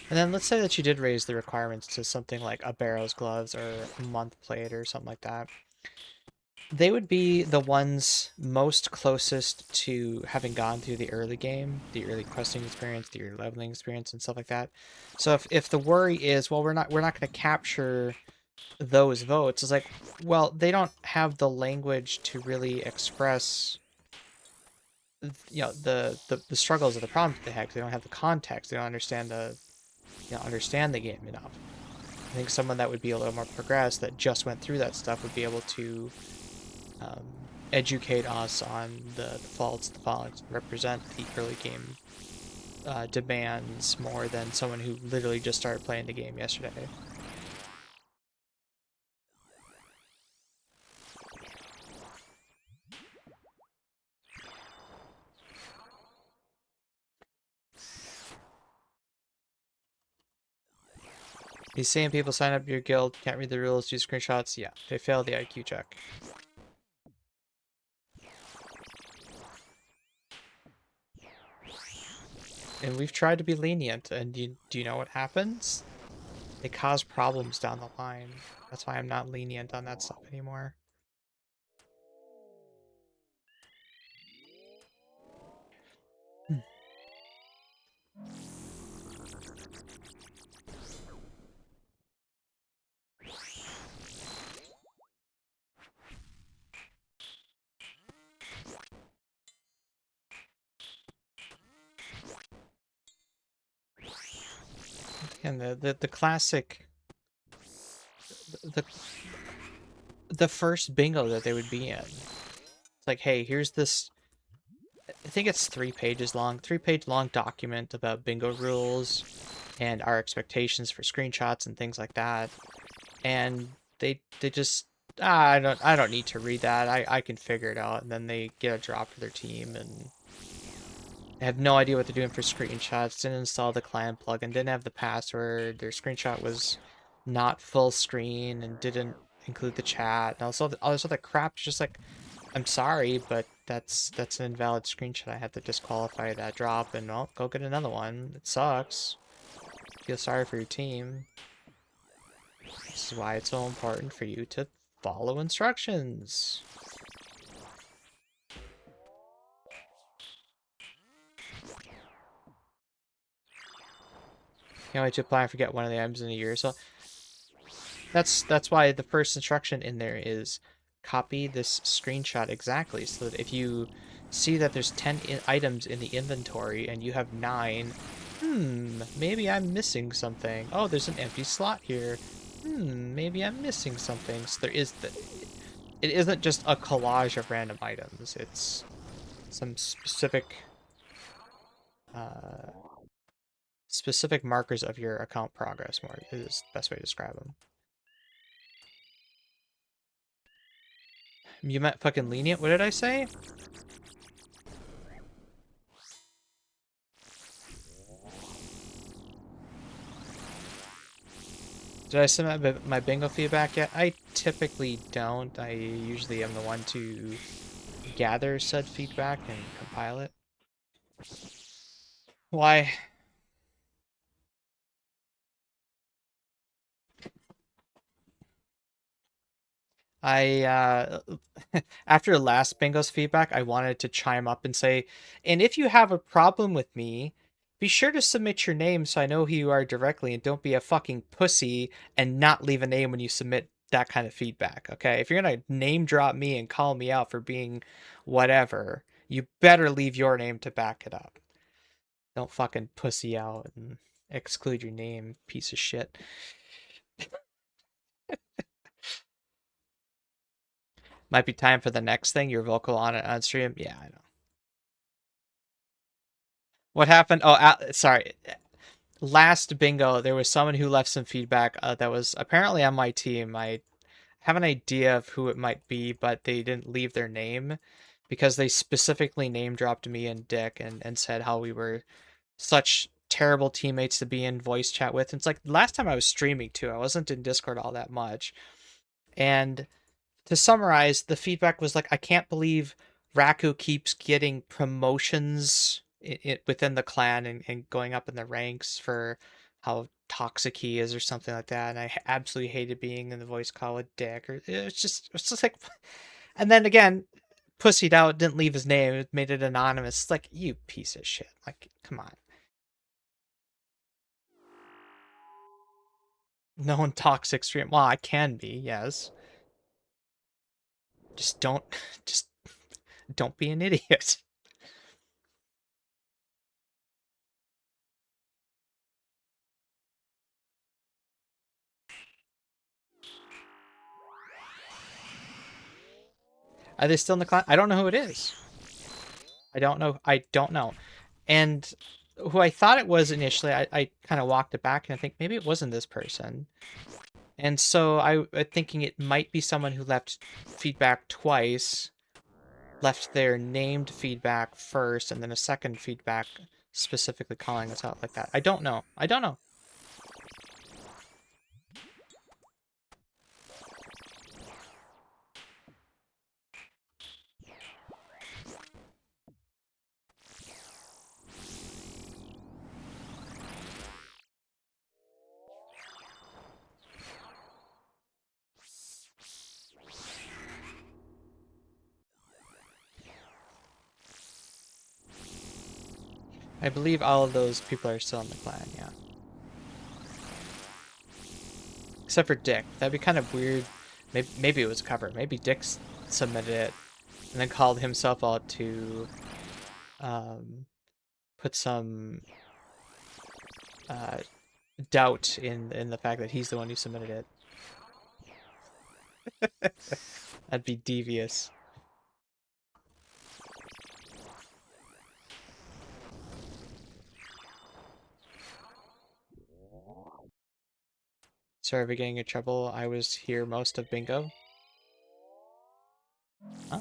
And then let's say that you did raise the requirements to something like a Barrow's Gloves or a month played or something like that. They would be the ones most closest to having gone through the early game, the early questing experience, the early leveling experience, and stuff like that. So if the worry is, well, we're not going to capture those votes, it's like, well, they don't have the language to really express, the struggles of the problems that they have. 'Cause they don't have the context. They don't understand the game enough. I think someone that would be a little more progressed that just went through that stuff would be able to educate us on the faults, the faults, represent the early game demands more than someone who literally just started playing the game yesterday. These same people sign up your guild, can't read the rules, do screenshots. Yeah, they fail the IQ check. And we've tried to be lenient, and do you know what happens? They cause problems down the line. That's why I'm not lenient on that stuff anymore. And the classic, the the first bingo that they would be in. It's like, hey, here's this, I think it's 3 pages long, 3-page long document about bingo rules and our expectations for screenshots and things like that. And they just, I don't need to read that. I can figure it out. And then they get a drop for their team and they have no idea what they're doing for screenshots. Didn't install the clan plugin, didn't have the password. Their screenshot was not full screen and didn't include the chat. And all this other crap. Just like, I'm sorry, but that's an invalid screenshot. I have to disqualify that drop and well, go get another one. It sucks. Feel sorry for your team. This is why it's so important for you to follow instructions. Can't wait to apply and forget one of the items in a year. So that's why the first instruction in there is copy this screenshot exactly, so that if you see that there's 10 items in the inventory and you have 9, maybe I'm missing something. Oh, there's an empty slot here. Maybe I'm missing something. So it isn't just a collage of random items. It's some uh, specific markers of your account progress. More is the best way to describe them. You meant fucking lenient? What did I say? Did I submit my bingo feedback yet? I typically don't. I usually am the one to gather said feedback and compile it. Why? I after last bingo's feedback, I wanted to chime up and say, and if you have a problem with me, be sure to submit your name so I know who you are directly, and don't be a fucking pussy and not leave a name when you submit that kind of feedback. Okay, if you're gonna name drop me and call me out for being whatever, you better leave your name to back it up. Don't fucking pussy out and exclude your name, piece of shit. Might be time for the next thing. You're vocal on it on stream. Yeah, I know. What happened? Oh, sorry. Last bingo, there was someone who left some feedback that was apparently on my team. I have an idea of who it might be, but they didn't leave their name because they specifically name dropped me and Dick and said how we were such terrible teammates to be in voice chat with. And it's like last time I was streaming too. I wasn't in Discord all that much. And to summarize, the feedback was like, I can't believe Raku keeps getting promotions within the clan and going up in the ranks for how toxic he is or something like that. And I absolutely hated being in the voice call with Dick. Or it's just like, and then again, pussied out, didn't leave his name, it made it anonymous. It's like, you piece of shit. Like, come on. No one toxic stream. Well, I can be, yes. Just don't, just don't be an idiot. Are they still in the clan? I don't know who it is. I don't know. I don't know. And who I thought it was initially, I kind of walked it back and I think maybe it wasn't this person. And so thinking it might be someone who left feedback twice, left their named feedback first, and then a second feedback specifically calling us out like that. I don't know. I don't know. I believe all of those people are still in the clan, yeah. Except for Dick. That'd be kind of weird. Maybe it was a cover. Maybe Dick submitted it and then called himself out to put some uh, doubt in the fact that he's the one who submitted it. That'd be devious. Sorry for getting in trouble. I was here most of bingo. Huh?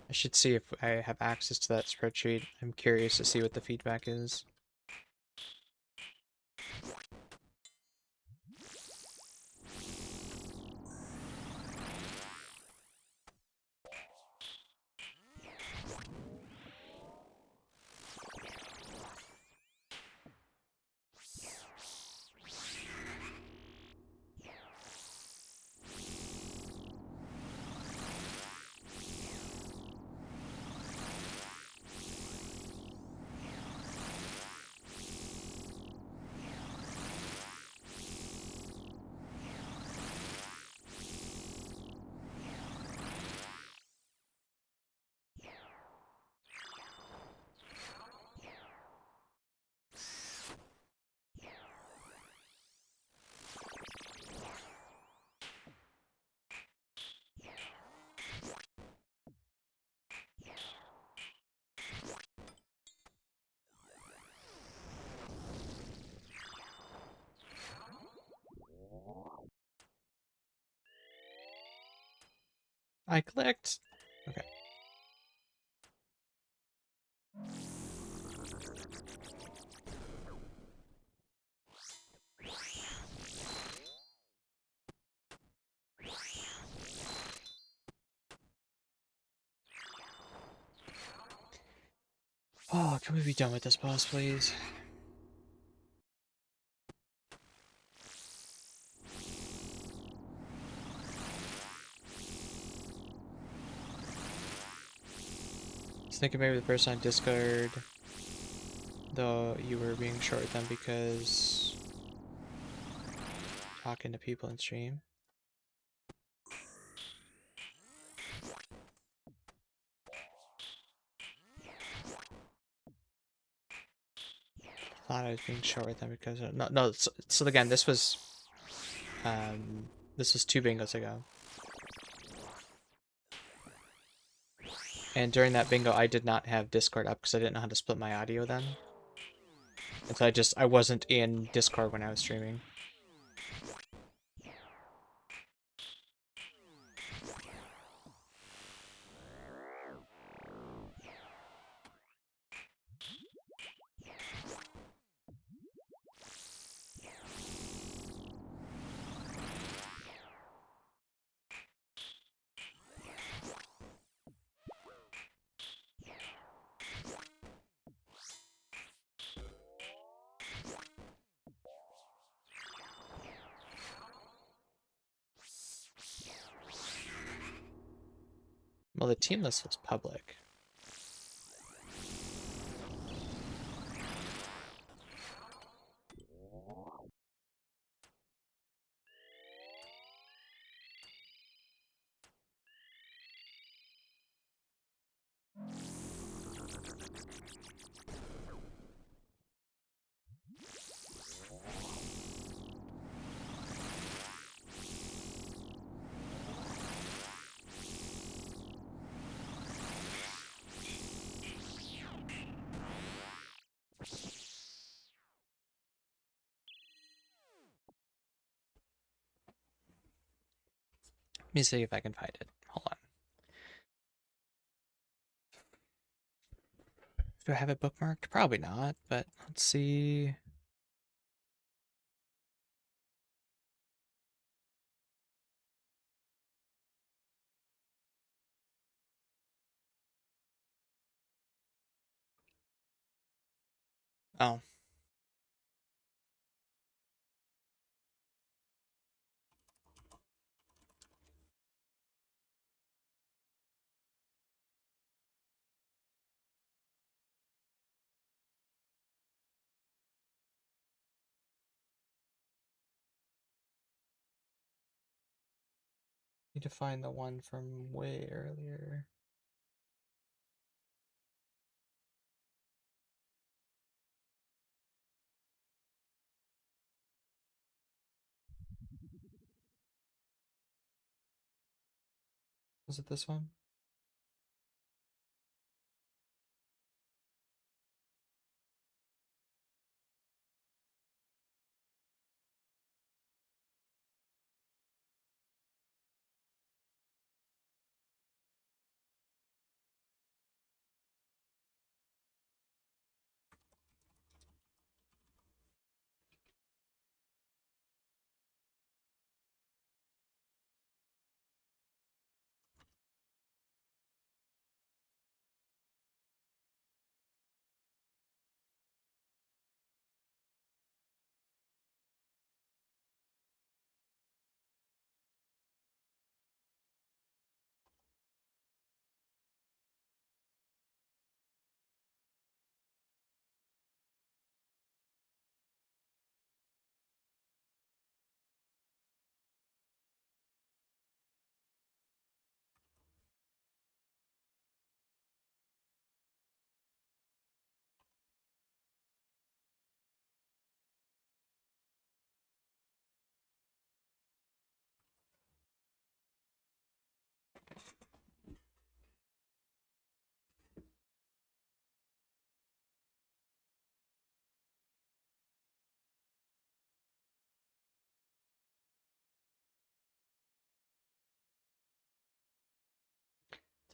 I should see if I have access to that spreadsheet. I'm curious to see what the feedback is. I clicked. Okay. Oh, can we be done with this boss, please? I was thinking maybe the person on Discord, though you were being short with them because talking to people in stream. Thought I was being short with them because no. So again, this was 2 bingos ago, and during that bingo, I did not have Discord up because I didn't know how to split my audio then, and so I wasn't in Discord when I was streaming. Well, the team list was public. Let me see if I can find it. Hold on. Do I have it bookmarked? Probably not, but let's see. Oh. Need to find the one from way earlier. Was it this one?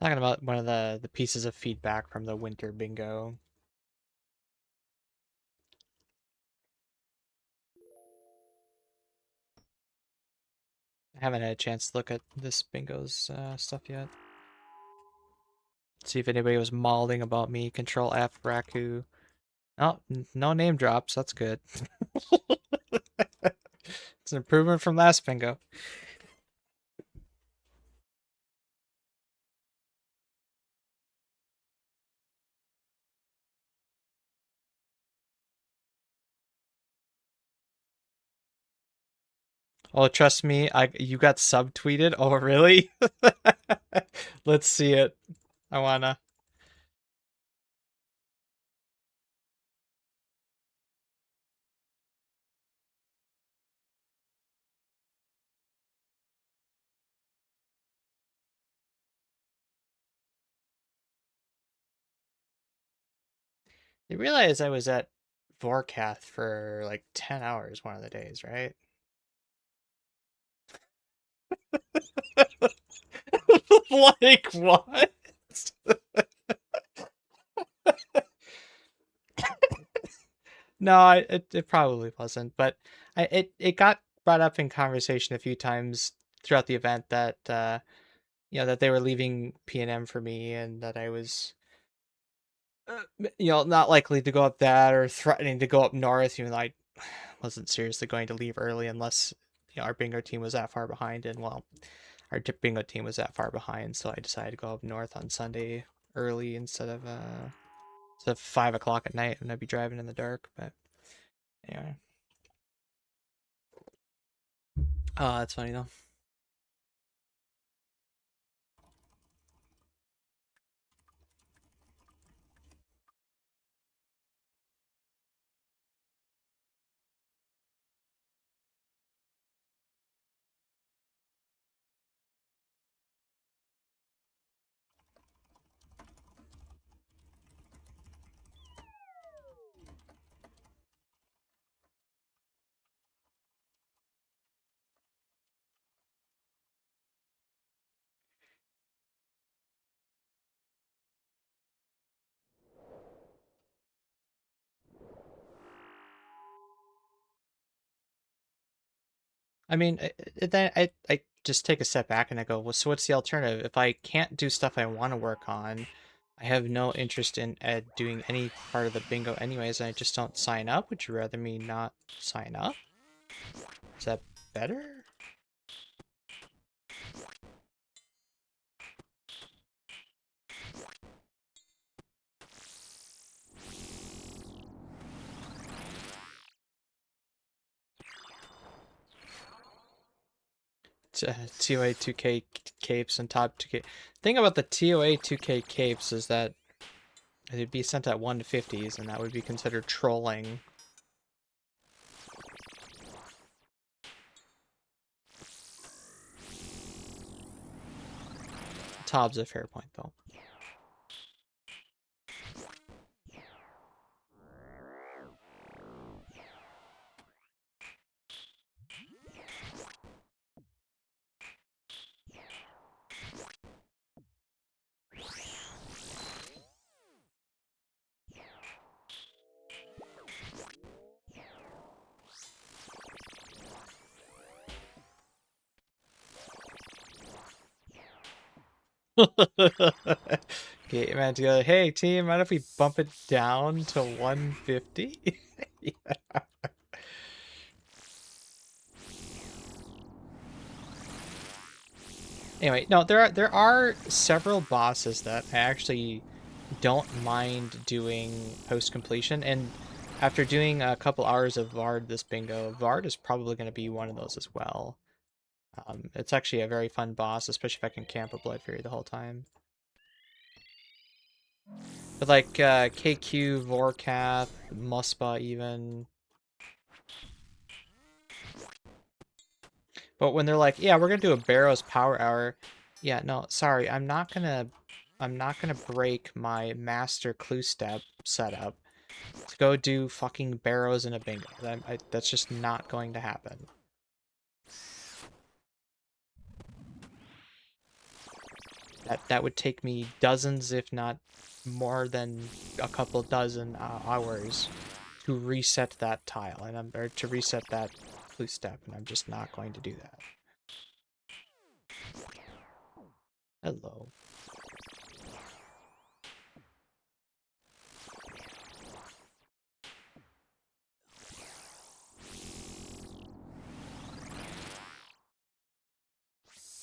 Talking about one of the pieces of feedback from the winter bingo. I haven't had a chance to look at this bingo's stuff yet. See if anybody was mauling about me. Control F, Raku. Oh, no name drops. That's good. It's an improvement from last bingo. Oh, trust me, you got subtweeted. Oh, really? Let's see it. I wanna. You realize I was at Vorkath for like 10 hours one of the days, right? Like what? No, it probably wasn't, but it got brought up in conversation a few times throughout the event that that they were leaving P&M for me and that I was not likely to go up that or threatening to go up north, even though I wasn't seriously going to leave early unless our bingo team was that far behind, and well, our bingo team was that far behind, so I decided to go up north on Sunday early instead of 5 o'clock at night, and I'd be driving in the dark. But anyway, oh, that's funny though. I mean, then I just take a step back and I go, well, so what's the alternative? If I can't do stuff I want to work on, I have no interest in doing any part of the bingo anyways, and I just don't sign up. Would you rather me not sign up? Is that better? TOA 2K capes and top 2K. Thing about the TOA 2K capes is that it'd be sent at 1 to 50s, and that would be considered trolling. Tob's a fair point, though. Okay, man, together. Hey, team, mind if we bump it down to 150? Yeah. Anyway, no, there are several bosses that I actually don't mind doing post completion, and after doing a couple hours of Vard this bingo, Vard is probably going to be one of those as well. It's actually a very fun boss, especially if I can camp a Blood Fury the whole time. But like KQ, Vorkath, Muspa even. But when they're like, yeah, we're gonna do a Barrows Power Hour. Yeah, no, sorry, I'm not gonna break my master clue step setup to go do fucking Barrows in a bingo. That's just not going to happen. That would take me dozens, if not more than a couple dozen hours to reset that tile, or to reset that blue step, and I'm just not going to do that. Hello.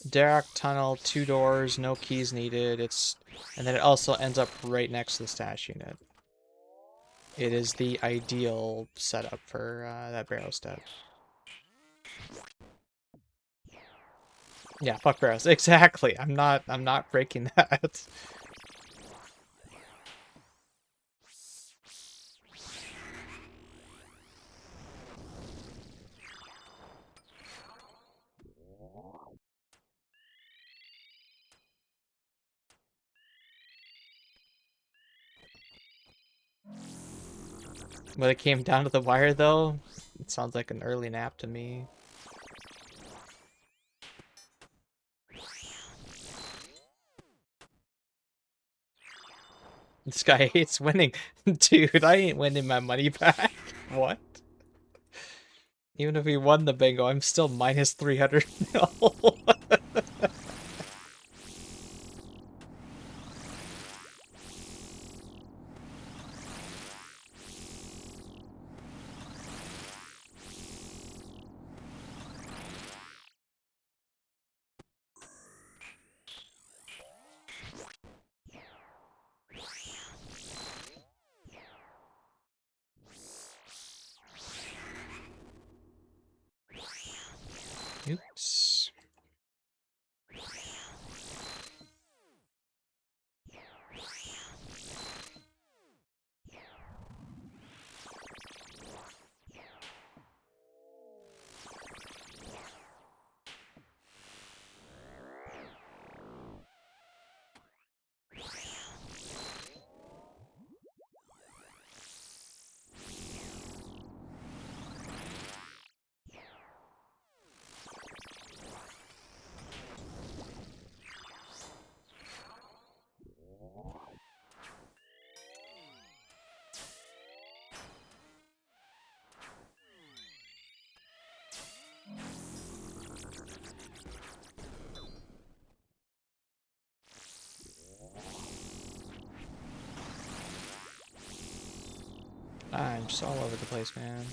Derrick tunnel, 2 doors, no keys needed. And then it also ends up right next to the stash unit. It is the ideal setup for that barrow step. Yeah, fuck barrows. Exactly. I'm not breaking that. When it came down to the wire, though, it sounds like an early nap to me. This guy hates winning. Dude, I ain't winning my money back. What? Even if we won the bingo, I'm still minus 300 mil. Oops. I'm just all over the place, man.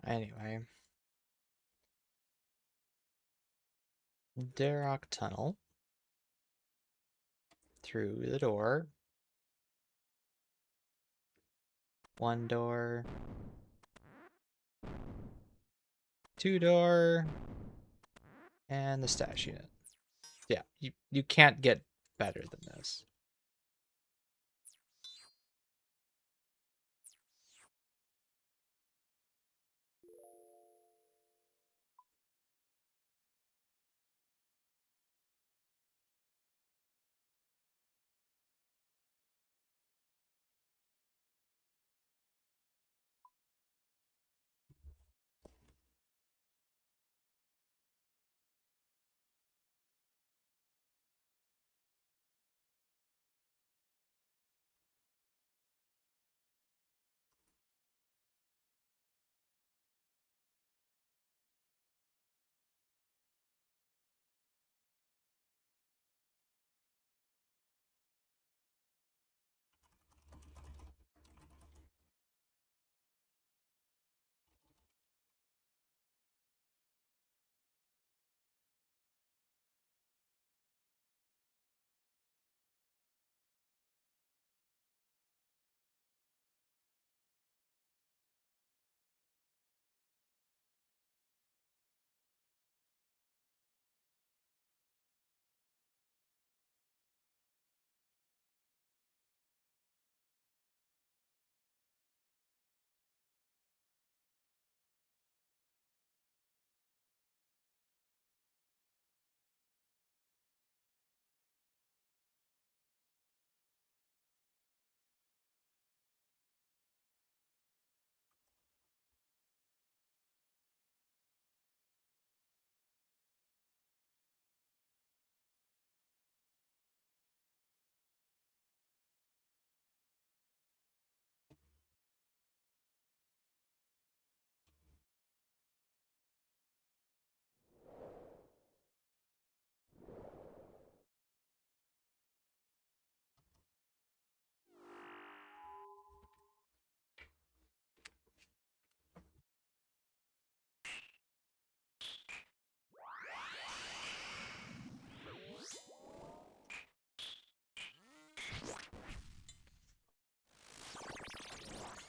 Anyway. Darrock Tunnel. Through the door. 1 door. 2 door. And the stash unit. Yeah, you can't get better than this.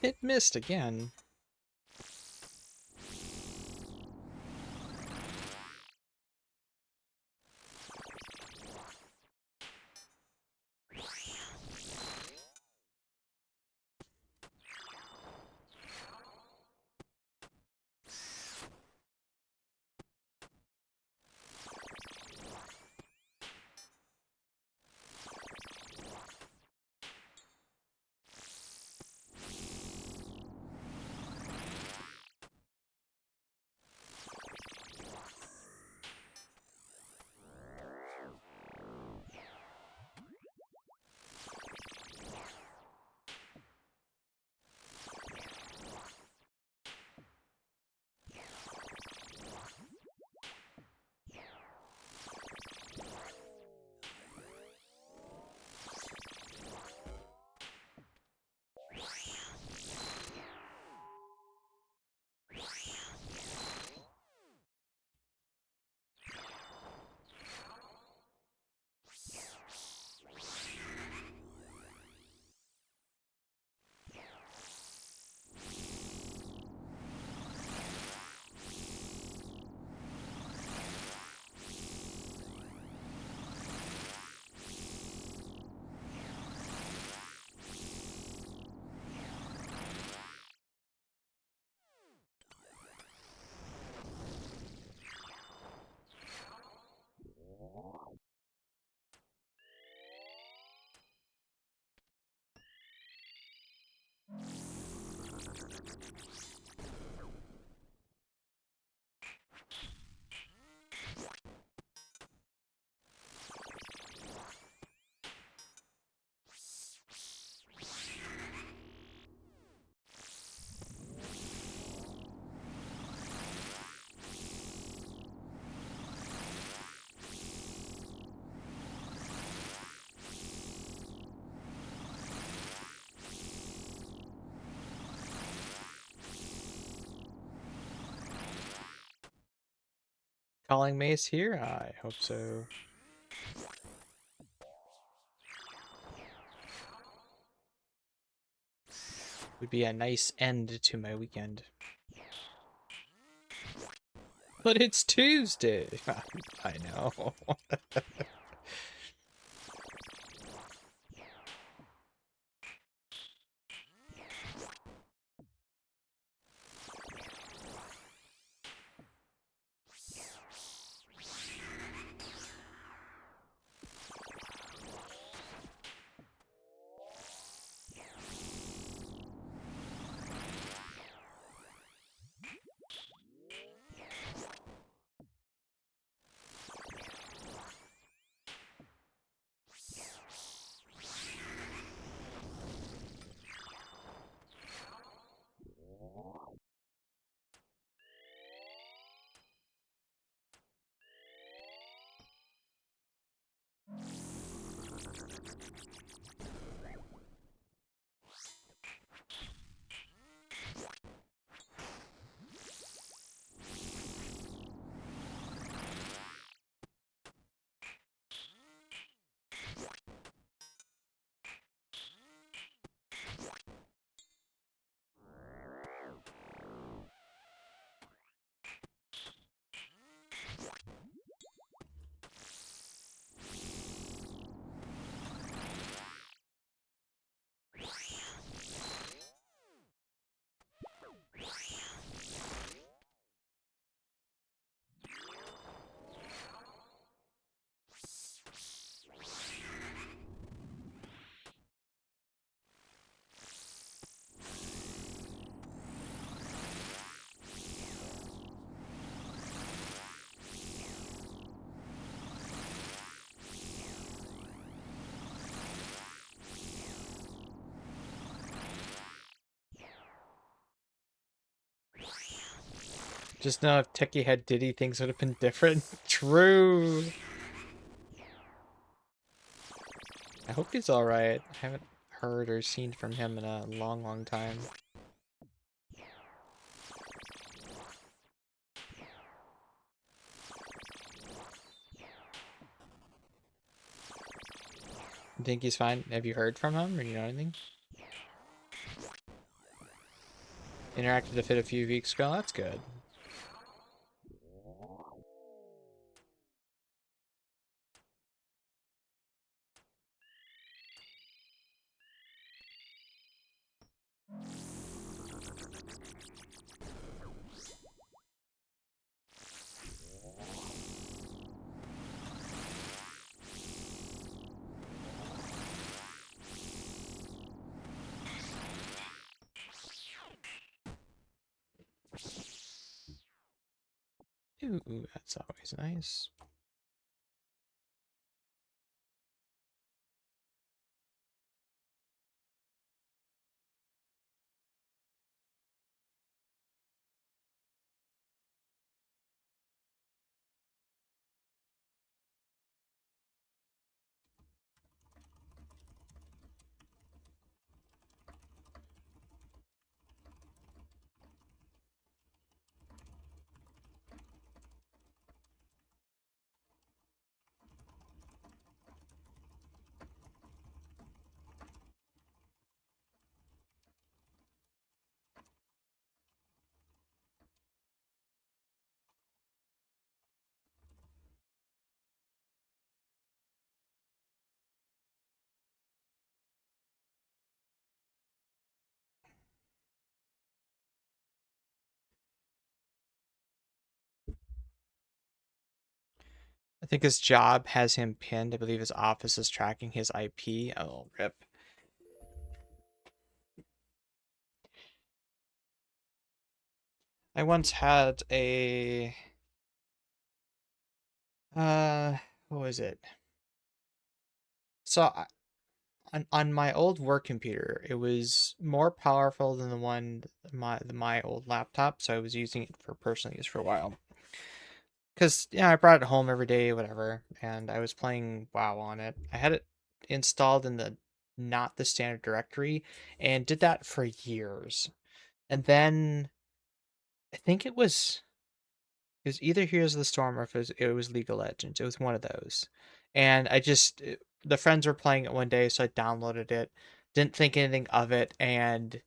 It missed again. Calling Mace here? I hope so. Would be a nice end to my weekend. But it's Tuesday. I know. Just know if Techie had Diddy, things would have been different. True. I hope he's alright. I haven't heard or seen from him in a long, long time. You think he's fine? Have you heard from him or you know anything? Interacted a fit a few weeks ago. That's good. Ooh, that's always nice. I think his job has him pinned. I believe his office is tracking his IP. Oh, rip. I once had a uh what was it? So on my old work computer, it was more powerful than the one my old laptop, so I was using it for personal use for a while. Because yeah, I brought it home every day, whatever, and I was playing WoW on it. I had it installed in the not the standard directory and did that for years. And then I think it was either Heroes of the Storm or if it was League of Legends. It was one of those. And the friends were playing it one day, so I downloaded it. Didn't think anything of it, and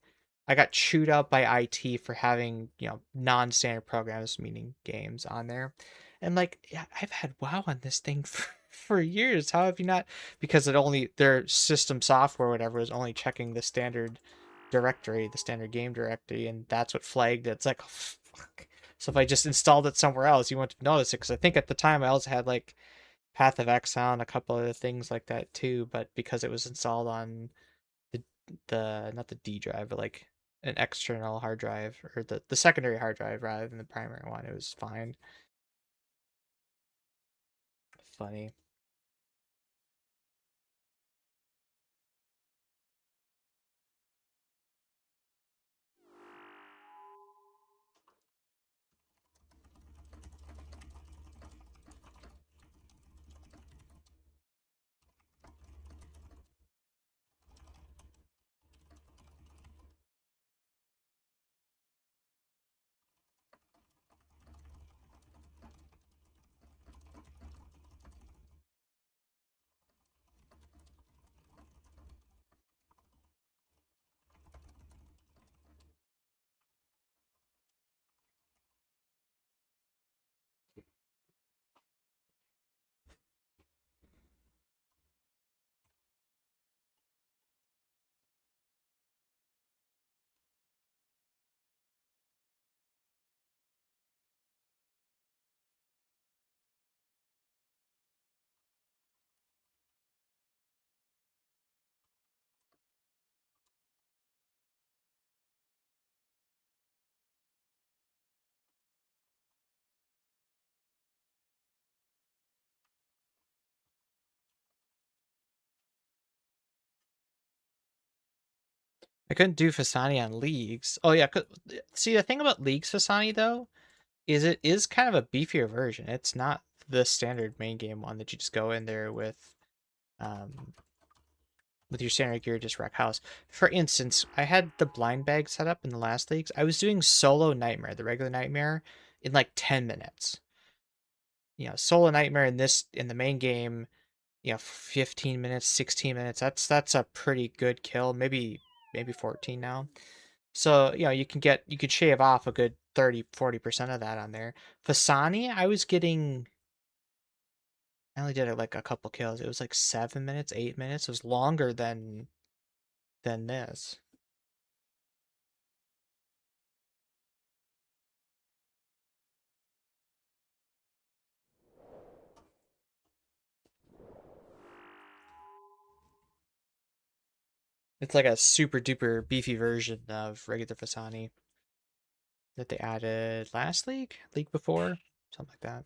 I got chewed out by IT for having, non-standard programs, meaning games on there. And like, yeah, I've had WoW on this thing for years. How have you not? Because their system software, whatever, was only checking the standard directory, the standard game directory, and that's what flagged it. It's like, oh, fuck. So if I just installed it somewhere else, you wouldn't notice it. Because I think at the time I also had like Path of Exile and a couple other things like that too. But because it was installed on the not the D drive, but like an external hard drive or the secondary hard drive rather than the primary one, it was fine. Funny. I couldn't do Fasani on Leagues. Oh yeah, see the thing about Leagues Fasani though is it is kind of a beefier version. It's not the standard main game one that you just go in there um with your standard gear just wreck house. For instance, I had the blind bag set up in the last leagues. I was doing solo nightmare, the regular nightmare, in like 10 minutes. Solo nightmare in the main game, 15 minutes, 16 minutes. That's a pretty good kill. Maybe 14 now. So, you could shave off a good 30-40% of that on there. Fasani, I only did it like a couple kills. It was like 7 minutes, 8 minutes. It was longer than this. It's like a super duper beefy version of regular Fasani that they added last league before, something like that.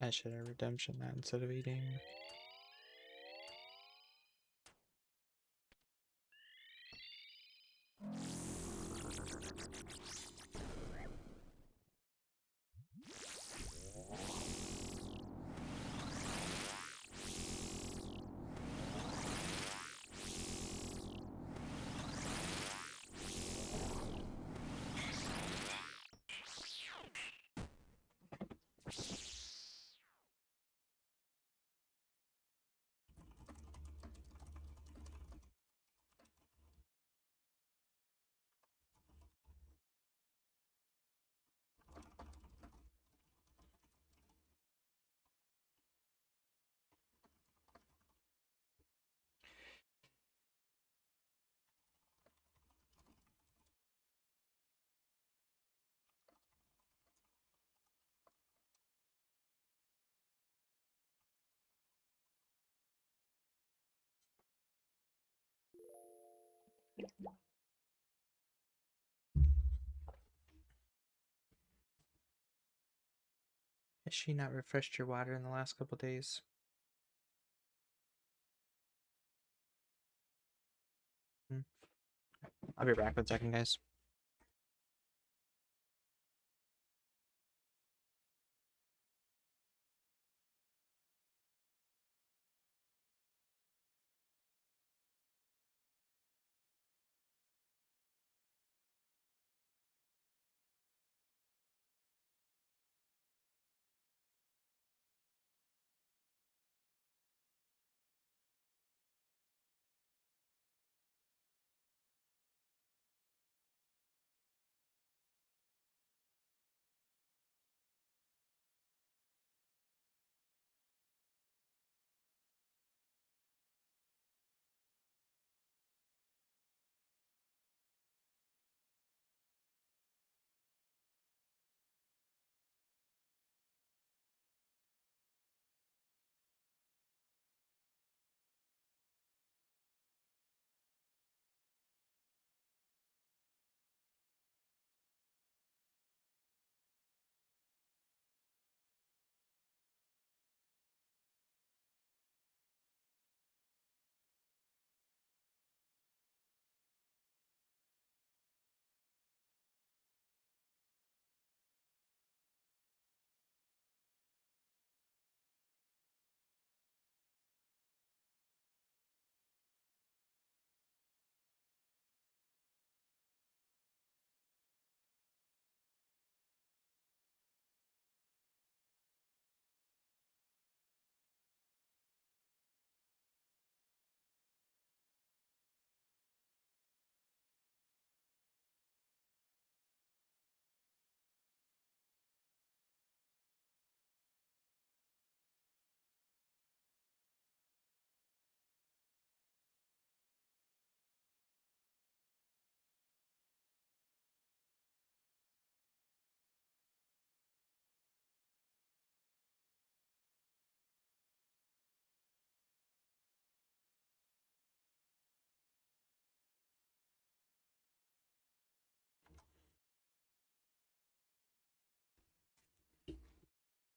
I should have redemption that instead of eating. Has she not refreshed your water in the last couple days? Hmm. I'll be back in a second, guys.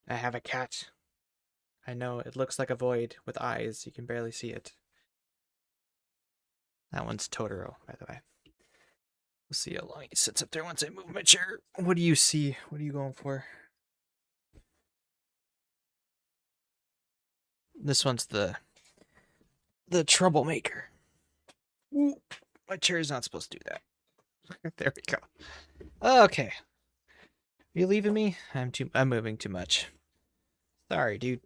I have a cat. I know, it looks like a void with eyes. You can barely see it. That one's Totoro, by the way. We'll see how long he sits up there once I move my chair. What do you see? What are you going for? This one's the troublemaker. Ooh, my chair's not supposed to do that. There we go. Okay. Are you leaving me? I'm moving too much. Sorry, dude.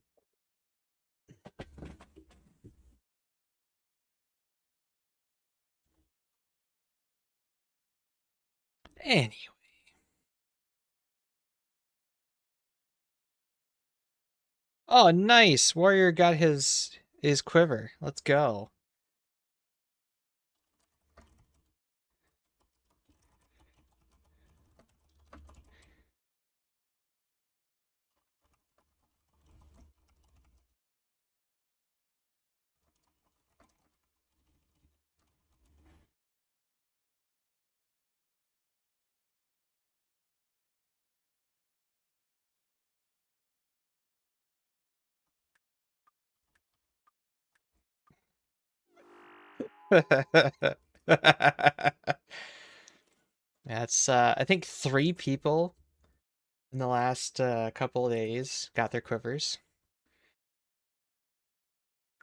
Anyway. Oh, nice. Warrior got his quiver. Let's go. That's I think 3 people in the last couple of days got their quivers.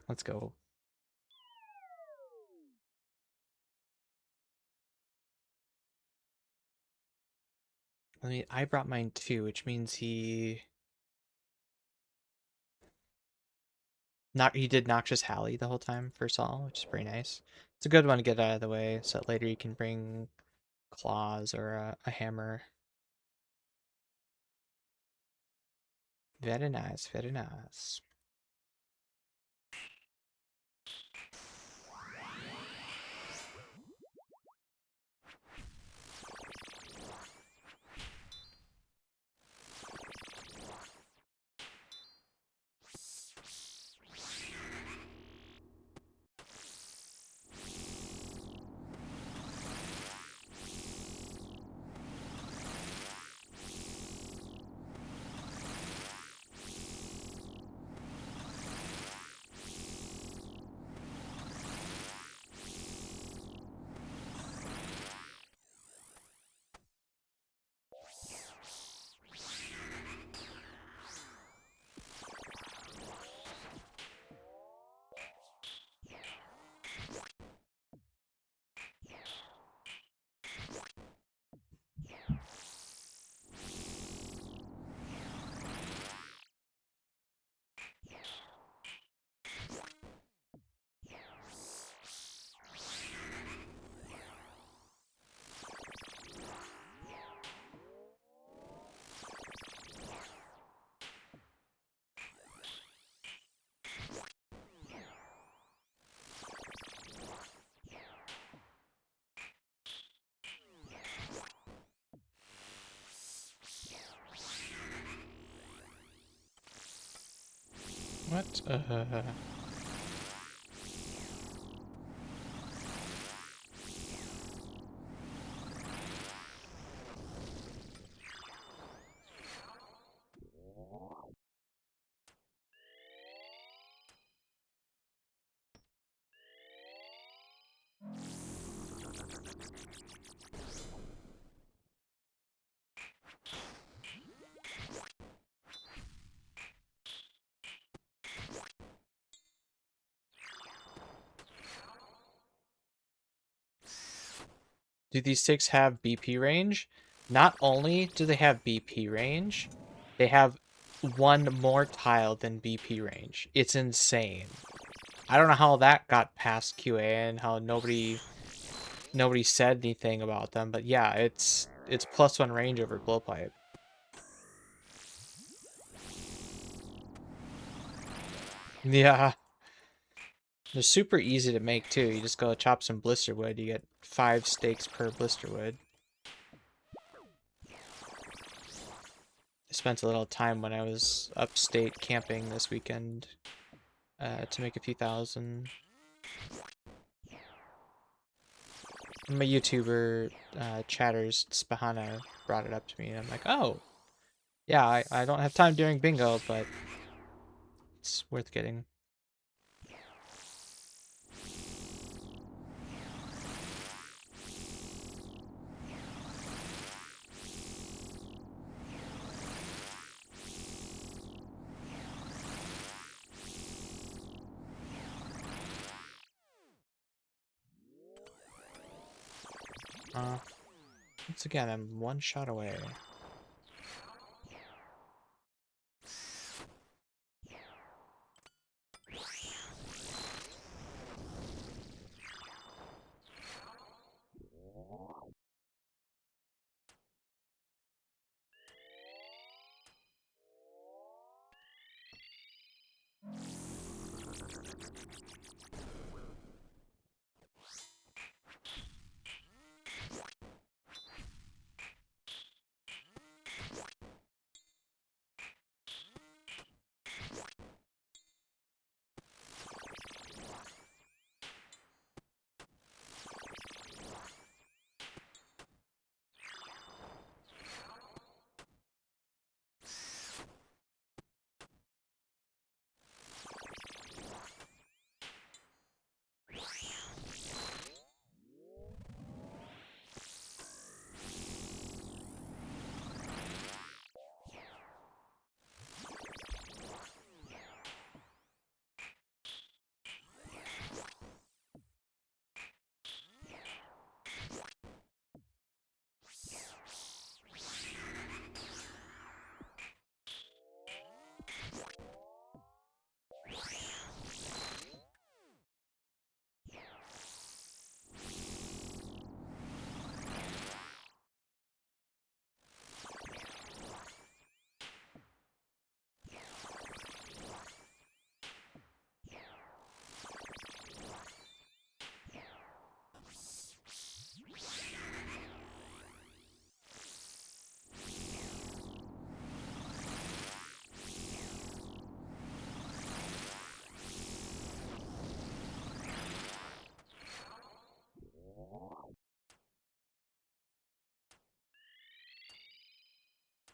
Let's go. I brought mine too, which means he did Noxious Hallie the whole time for Saul, which is pretty nice. It's a good one to get out of the way so that later you can bring claws or a hammer. Very nice, very nice. What? Do these sticks have BP range? Not only do they have BP range, they have one more tile than BP range. It's insane. I don't know how that got past QA and how nobody said anything about them, but yeah, it's +1 range over blowpipe. Yeah. They're super easy to make too. You just go chop some blister wood. You get 5 stakes per blister wood. I spent a little time when I was upstate camping this weekend to make a few thousand. My YouTuber Chatters Spahana brought it up to me, and I'm like, oh, yeah, I don't have time during bingo, but it's worth getting. Once again, I'm one shot away.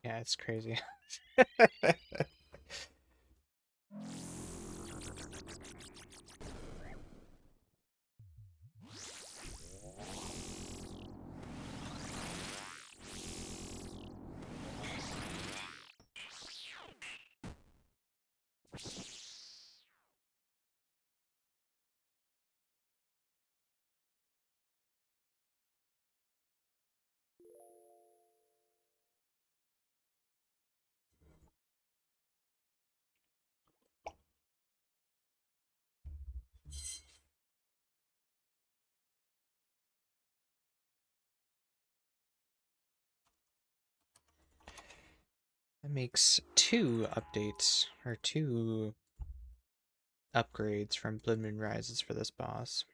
Yeah, it's crazy. That makes two updates, or two upgrades from Blood Moon Rises for this boss.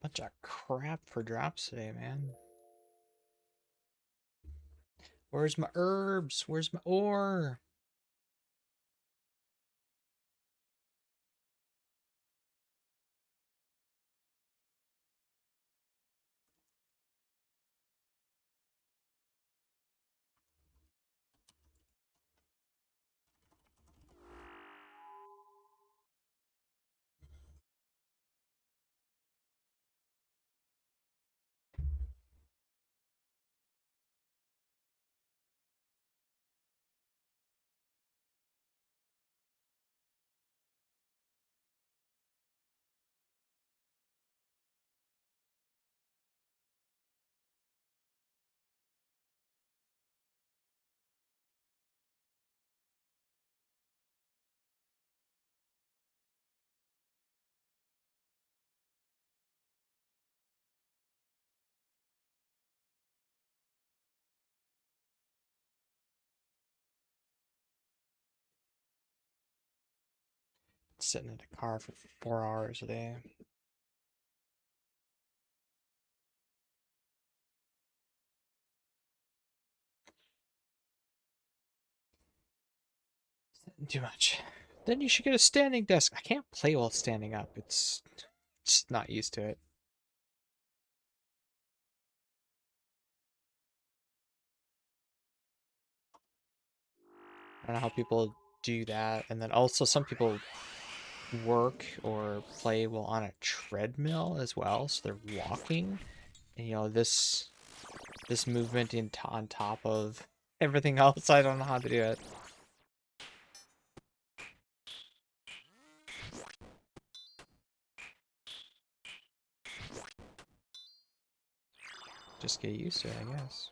Bunch of crap for drops today, man. Where's my herbs? Where's my ore? Sitting in a car for 4 hours a day. Too much. Then you should get a standing desk. I can't play while standing up. It's just not used to it. I don't know how people do that. And then also some people work or play while on a treadmill as well, so they're walking. And you know, this movement on top of everything else, I don't know how to do it. Just get used to it, I guess.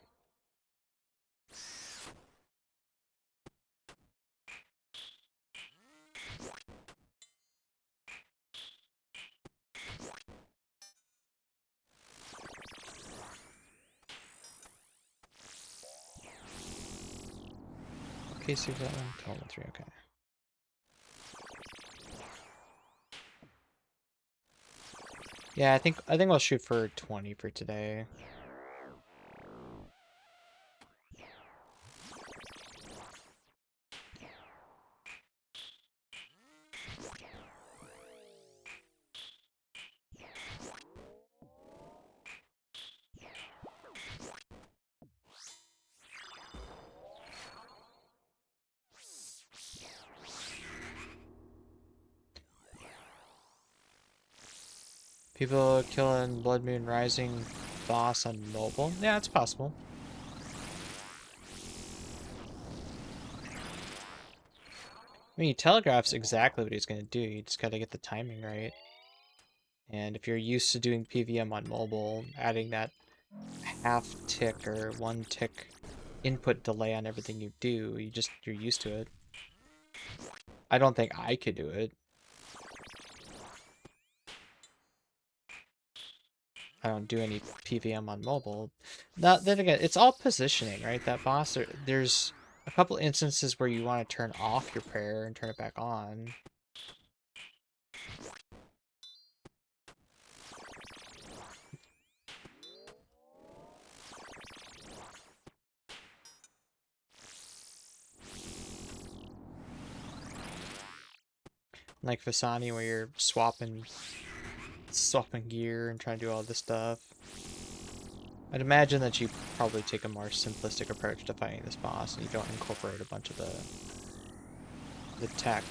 Okay, so that one, total 3, okay. Yeah, I think I'll shoot for 20 for today. People killing Blood Moon Rising boss on mobile? Yeah, it's possible. I mean, he telegraphs exactly what he's going to do. You just got to get the timing right. And if you're used to doing PVM on mobile, adding that half tick or 1 tick input delay on everything you do, you're used to it. I don't think I could do it. I don't do any PVM on mobile. Now, then again, it's all positioning, right? That boss, there's a couple instances where you want to turn off your prayer and turn it back on. Like Vasani, where you're swapping gear and trying to do all this stuff. I'd imagine that you probably take a more simplistic approach to fighting this boss, and you don't incorporate a bunch of the tech.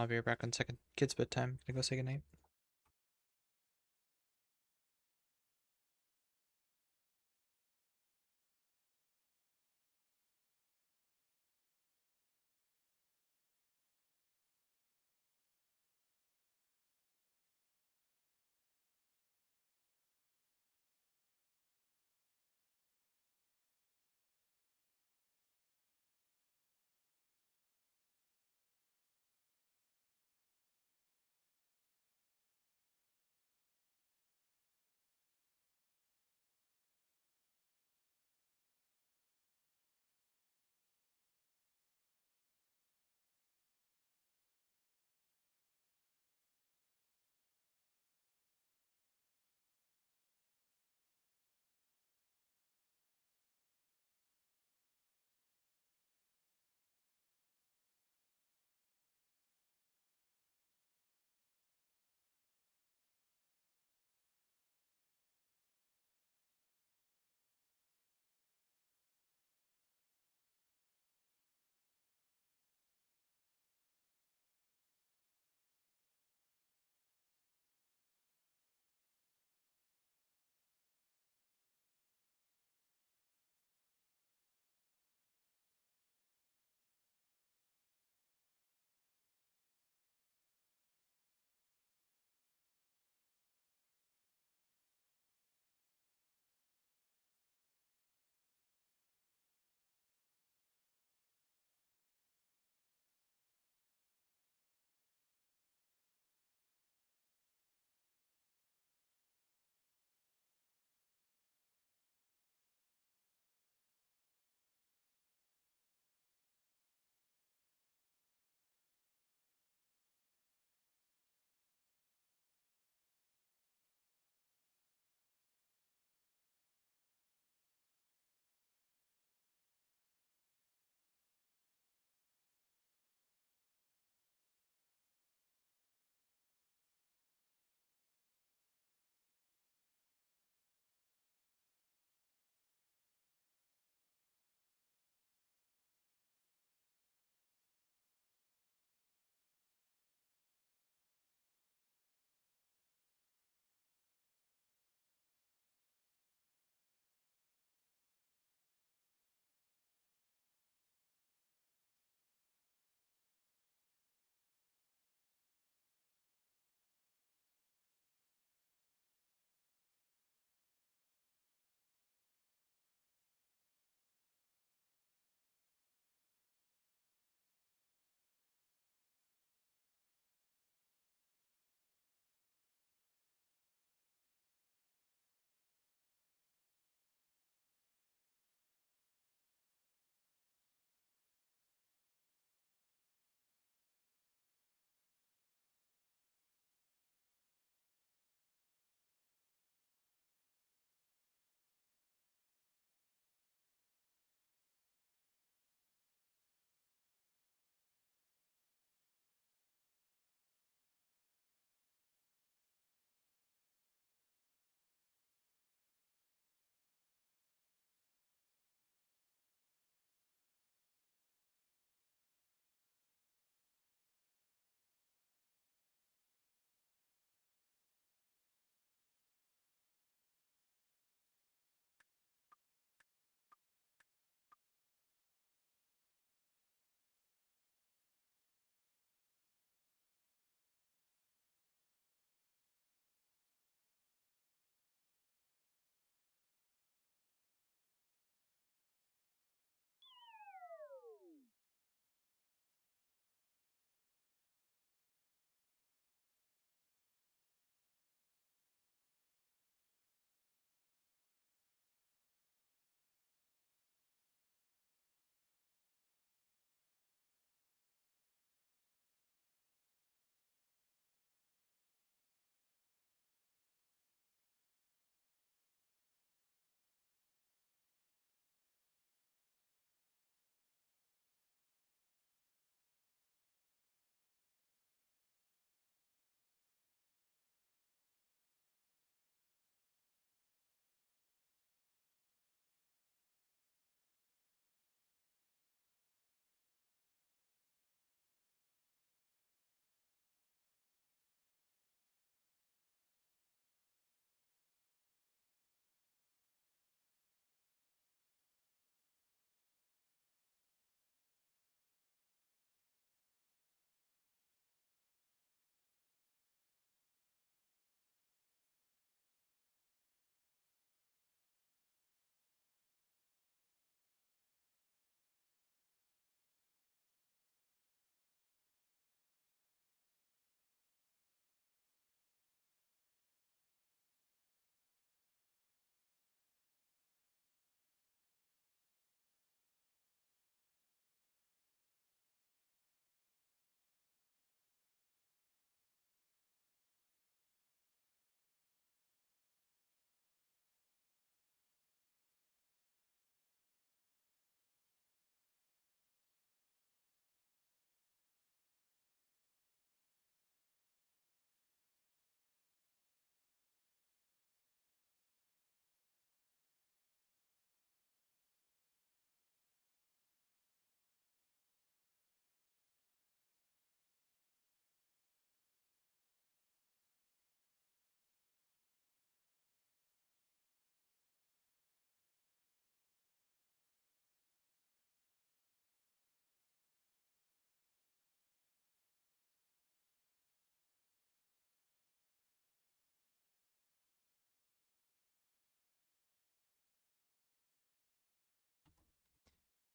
I'll be right back in a second. Kids' bedtime. Gonna go say goodnight.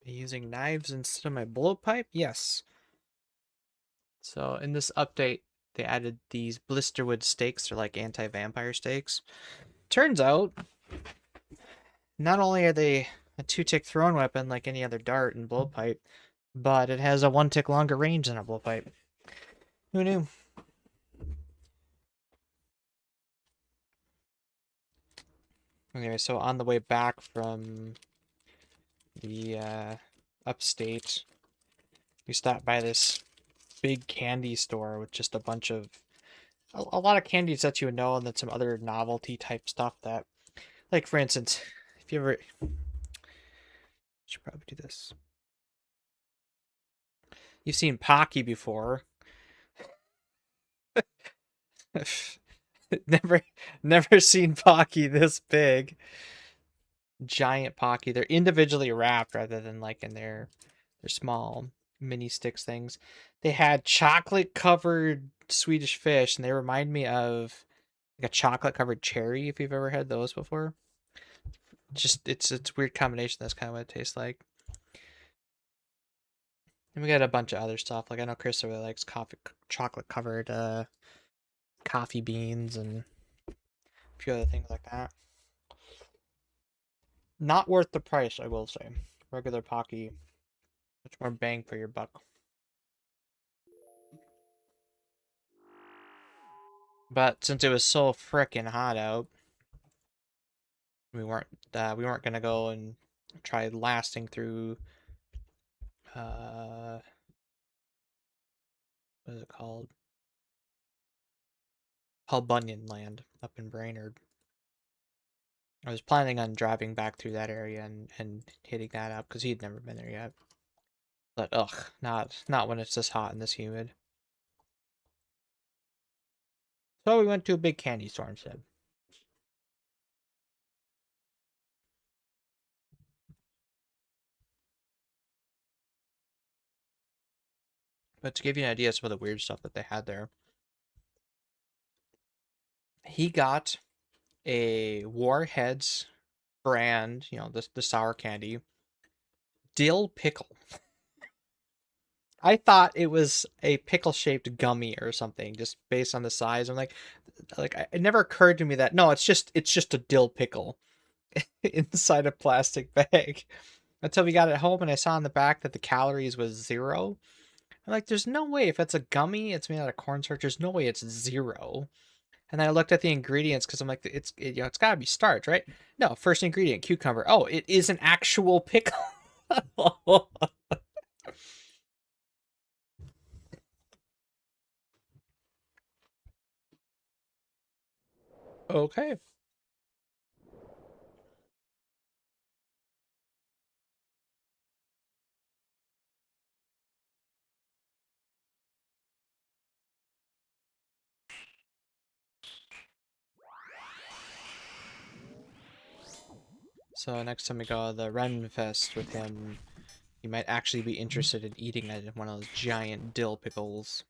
Using knives instead of my blowpipe? Yes. So in this update, they added these blisterwood stakes. They're like anti-vampire stakes. Turns out, not only are they a 2-tick thrown weapon like any other dart and blowpipe, but it has a 1-tick longer range than a blowpipe. Who knew? Anyway, so on the way back from the upstate, we stopped by this big candy store with just a bunch of a lot of candies that you would know, and then some other novelty type stuff that, like for instance, if you ever, should probably do this. You've seen Pocky before. never, never seen Pocky this big. Giant Pocky. They're individually wrapped rather than like in their small mini sticks things. They had chocolate covered Swedish fish, and they remind me of like a chocolate covered cherry. If you've ever had those before, just it's a weird combination. That's kind of what it tastes like. And we got a bunch of other stuff. Like I know Chris really likes chocolate covered coffee beans and a few other things like that. Not worth the price, I will say. Regular Pocky, much more bang for your buck. But since it was so frickin' hot out, we weren't gonna go and try lasting through what is it called? Paul Bunyan Land up in Brainerd. I was planning on driving back through that area and hitting that up because he'd never been there yet. But ugh, not when it's this hot and this humid. So we went to a big candy store instead. But to give you an idea of some of the weird stuff that they had there, he got a Warheads brand, the sour candy, dill pickle. I thought it was a pickle shaped gummy or something, just based on the size. I'm like it never occurred to me that no, it's just a dill pickle inside a plastic bag. Until we got it home and I saw on the back that the calories was 0. I'm like, there's no way if it's a gummy, it's made out of cornstarch. There's no way it's 0. And then I looked at the ingredients because I'm like, it's got to be starch, right? No, first ingredient, cucumber. Oh, it is an actual pickle. Okay. So next time we go to the Ren Fest with him, you might actually be interested in eating one of those giant dill pickles.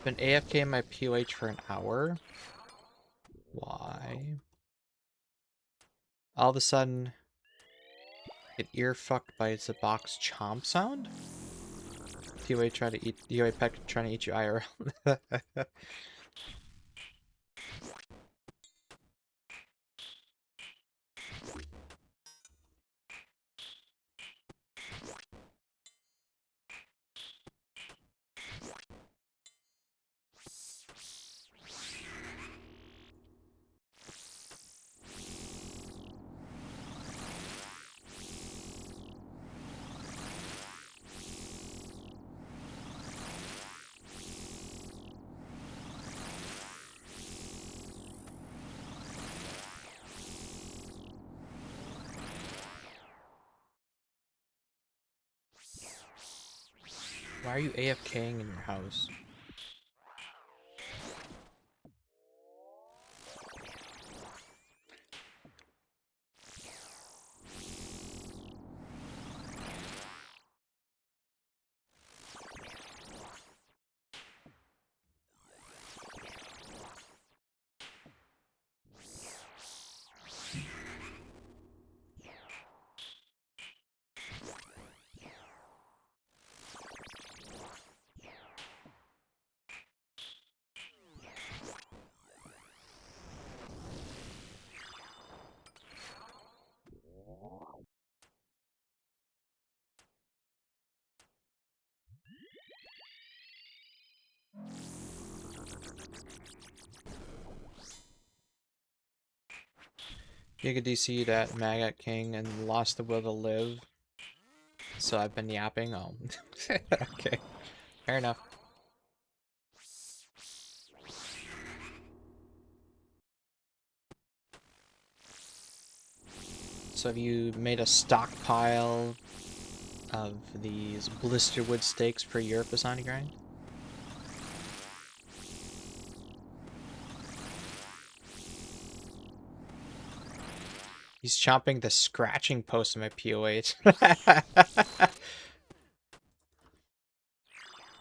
Been AFK in my POH for an hour. Why? All of a sudden, get ear fucked by the box chomp sound? POA trying to eat UA Peck trying to eat you IRL. Why are you AFKing in your house? Giga DC'd at Maggot King and lost the will to live. So I've been yapping. Oh. Okay. Fair enough. So have you made a stockpile of these blisterwood steaks per year for Sonic Grind? He's chomping the scratching post of my POH.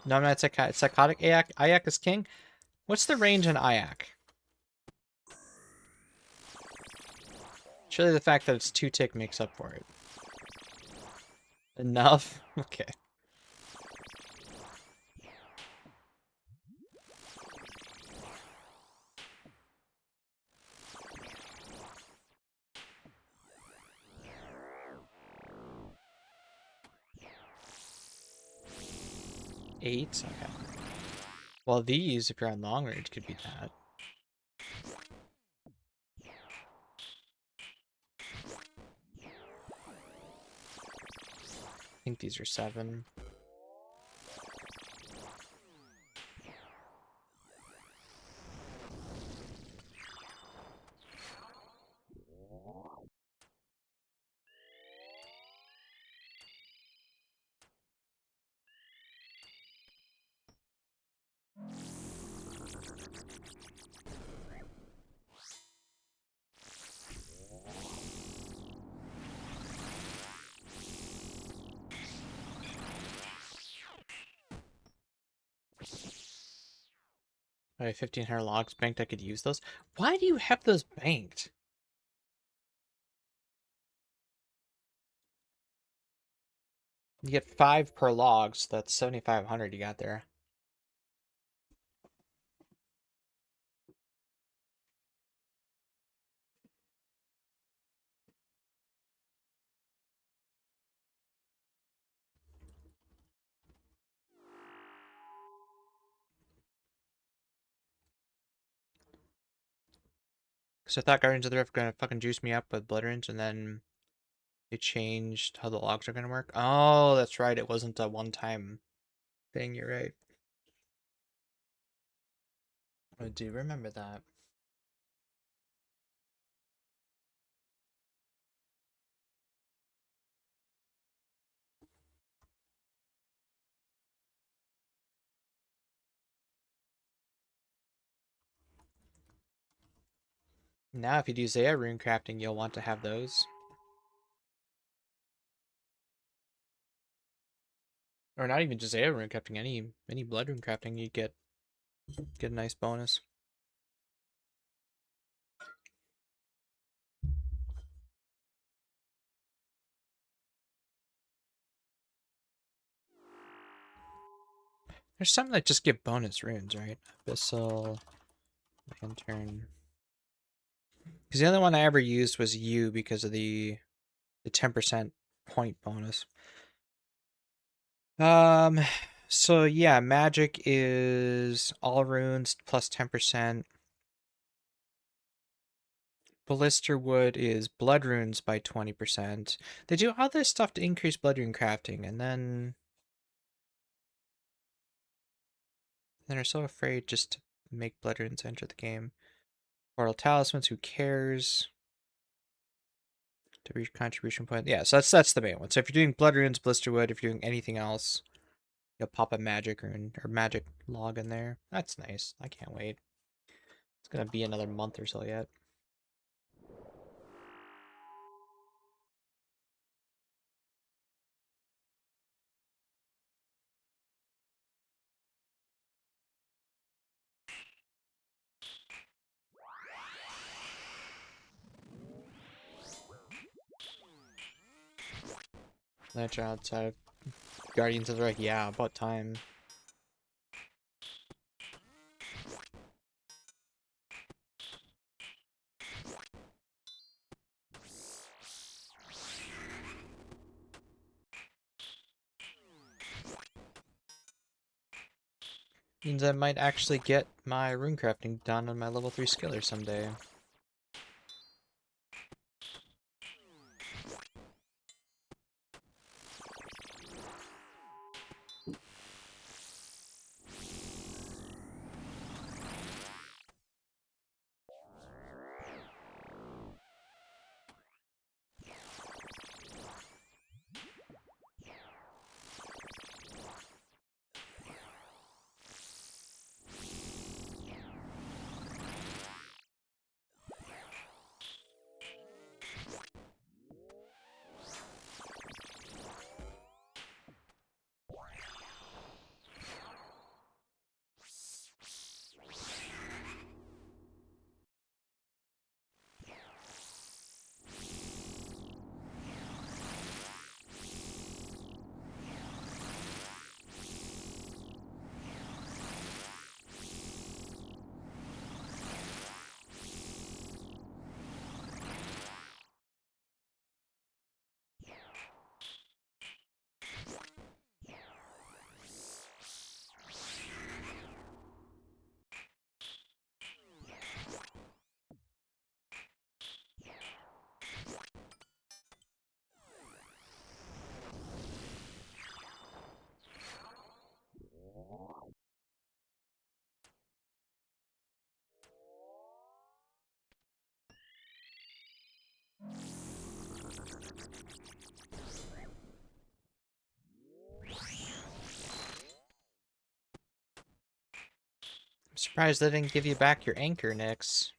No, I'm not psychotic. Ayak is king. What's the range on Ayak? Surely the fact that it's 2 tick makes up for it. Enough? Okay. Eight? Okay. Well, these, if you're on long range, could be that. I think these are 7. I have 1,500 logs banked. I could use those. Why do you have those banked? You get 5 per log, so that's 7,500 you got there. Because I thought Guardians of the Rift were gonna fucking juice me up with Blood Rage, and then they changed how the logs are gonna work. Oh, that's right. It wasn't a one-time thing. You're right. I do remember that. Now, if you do Zaya rune crafting, you'll want to have those. Or not even just Zaya rune crafting, any blood rune crafting, you get a nice bonus. There's some that just give bonus runes, right? Abyssal, Lantern. Because the only one I ever used was you because of the 10% point bonus. So yeah, magic is all runes plus 10%. Ballister wood is blood runes by 20%. They do all this stuff to increase blood rune crafting, and then are so afraid just to make blood runes enter the game. Portal talismans, who cares? To reach contribution point. Yeah, so that's the main one. So if you're doing blood runes, blister wood, if you're doing anything else, You'll pop a magic rune or magic log in there. That's nice. I can't wait. It's gonna be another month or so yet. That's outside. Guardians of the like, yeah, about time. Means I might actually get my runecrafting done on my level 3 skiller someday. I'm surprised they didn't give you back your anchor, Nyx.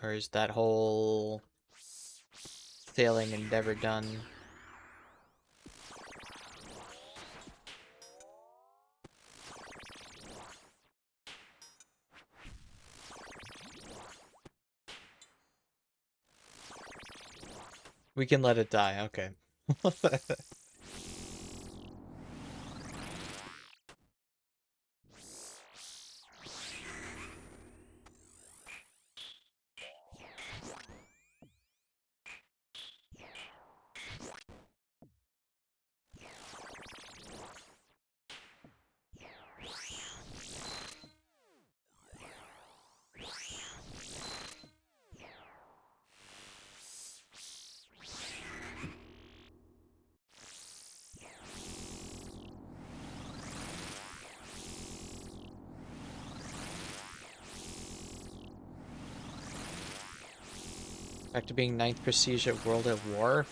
Or is that whole sailing endeavor done? We can let it die, okay. Back to being 9th prestige at World at War?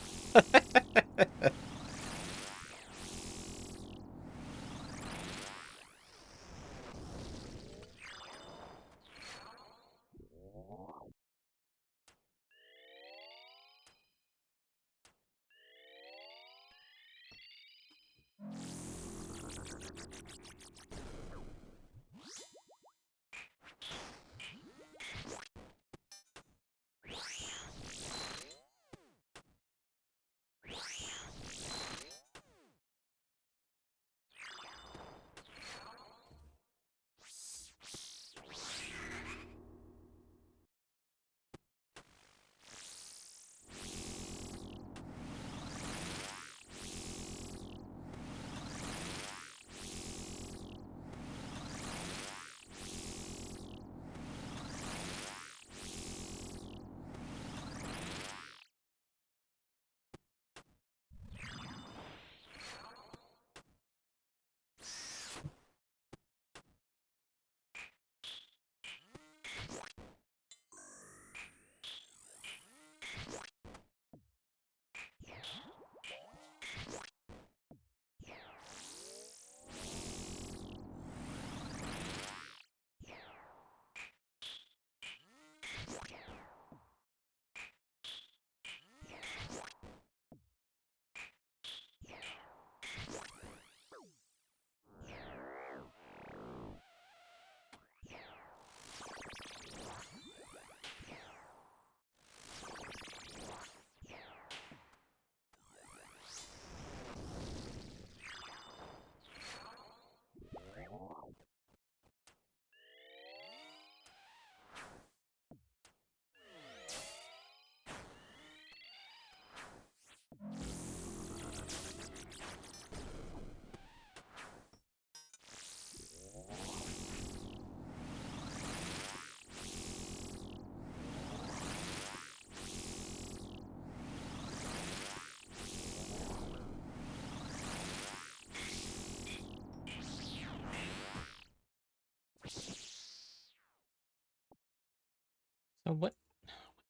So what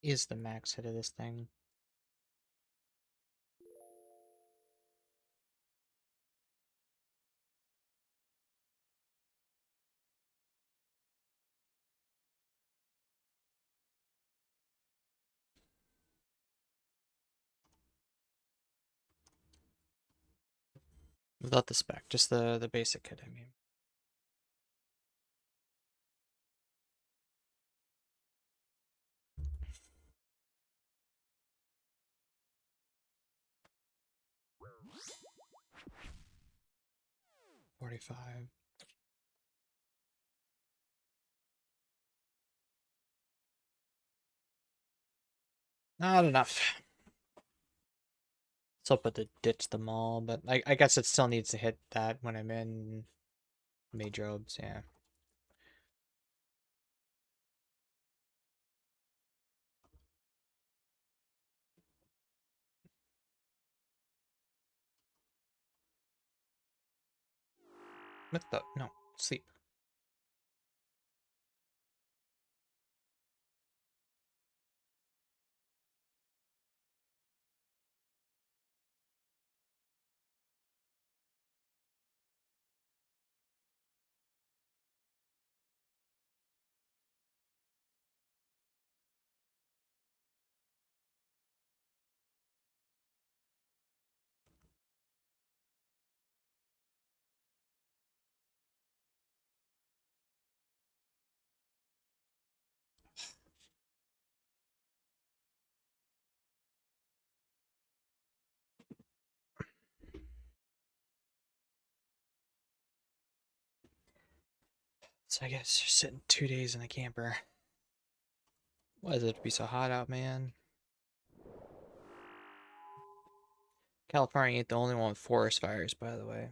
is the max hit of this thing? Without the spec, just the basic hit, I mean. $45. Not enough. Let's hope to ditch them all, but I guess it still needs to hit that when I'm in Maydrobes, yeah. What the? No, sleep. So I guess you're sitting 2 days in a camper. Why does it have to be so hot out, man? California ain't the only one with forest fires, by the way.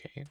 Okay.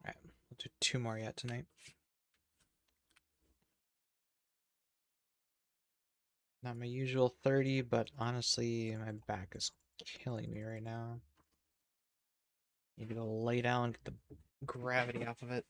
Alright, we'll do 2 more yet tonight. Not my usual 30, but honestly, my back is killing me right now. Need to go lay down, get the gravity off of it.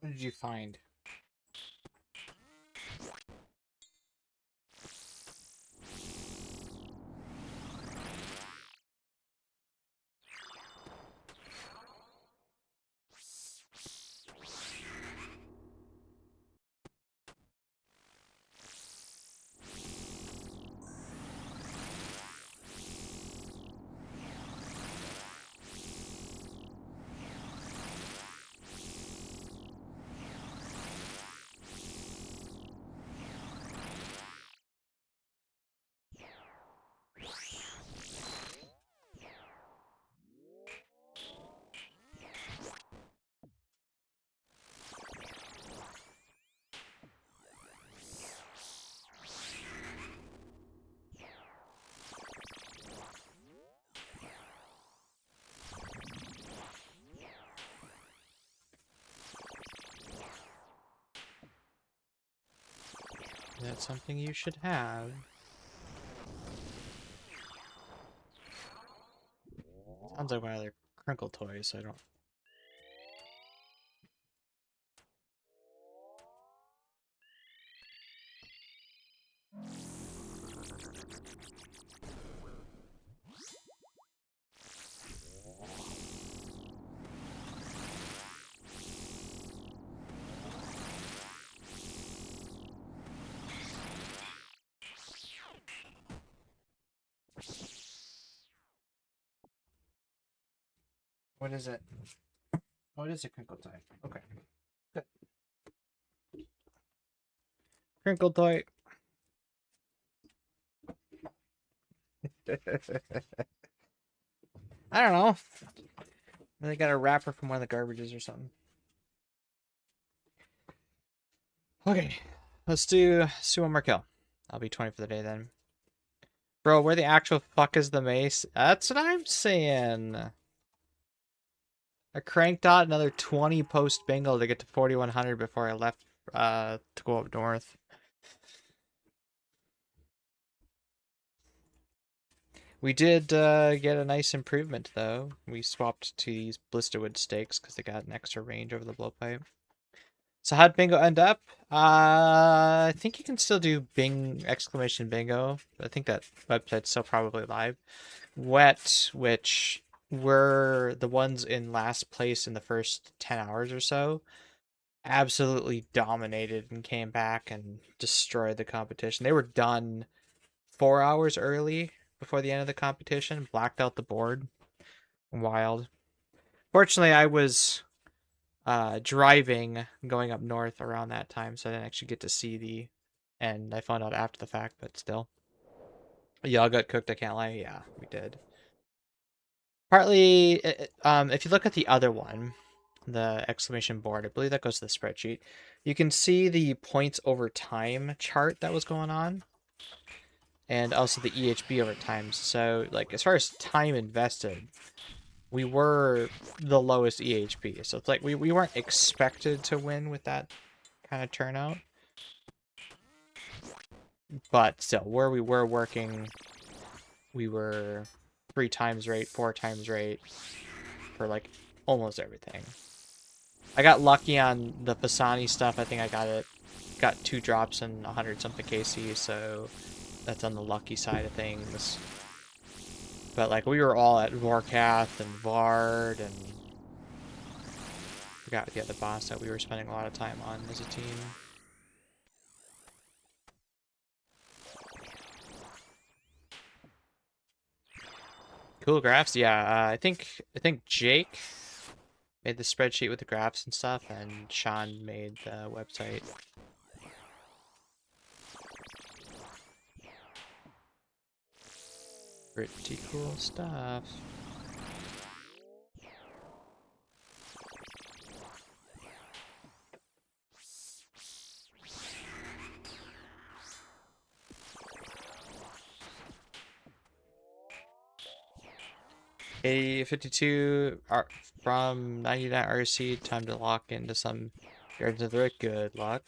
What did you find? That's something you should have. Sounds like one of their crinkle toys, so I don't... What is it? Oh, it is a crinkle toy. Okay. Good. Crinkle toy. I don't know. They got a wrapper from one of the garbages or something. Okay. Let's do one more kill. I'll be 20 for the day then. Bro, where the actual fuck is the mace? That's what I'm saying. I cranked out another 20 post bingo to get to 4100 before I left to go up north. We did get a nice improvement though. We swapped to these blisterwood stakes because they got an extra range over the blowpipe. So how'd bingo end up? I think you can still do exclamation bingo. I think that website's still probably live. Wet, which were the ones in last place in the first 10 hours or so, absolutely dominated and came back and destroyed the competition. They were done 4 hours early before the end of the competition, blacked out the board. Wild. Fortunately, I was driving going up north around that time, so I didn't actually get to see the end. I found out after the fact, but still. Y'all got cooked, I can't lie. Yeah, we did. Partly, if you look at the other one, the exclamation board, I believe that goes to the spreadsheet, you can see the points over time chart that was going on, and also the EHB over time. So, like, as far as time invested, we were the lowest EHP. So it's like we weren't expected to win with that kind of turnout. But still, where we were working, we were 3 times rate, 4 times rate for like almost everything. I got lucky on the Pisani stuff. I think I got 2 drops and 100 something KC, so that's on the lucky side of things. But like we were all at Vorkath and Vard and forgot the other boss that we were spending a lot of time on as a team. Cool graphs, yeah. I think Jake made the spreadsheet with the graphs and stuff, and Sean made the website. Pretty cool stuff. A52 from 99 RC, time to lock into some Gardens of the Rick. Good luck.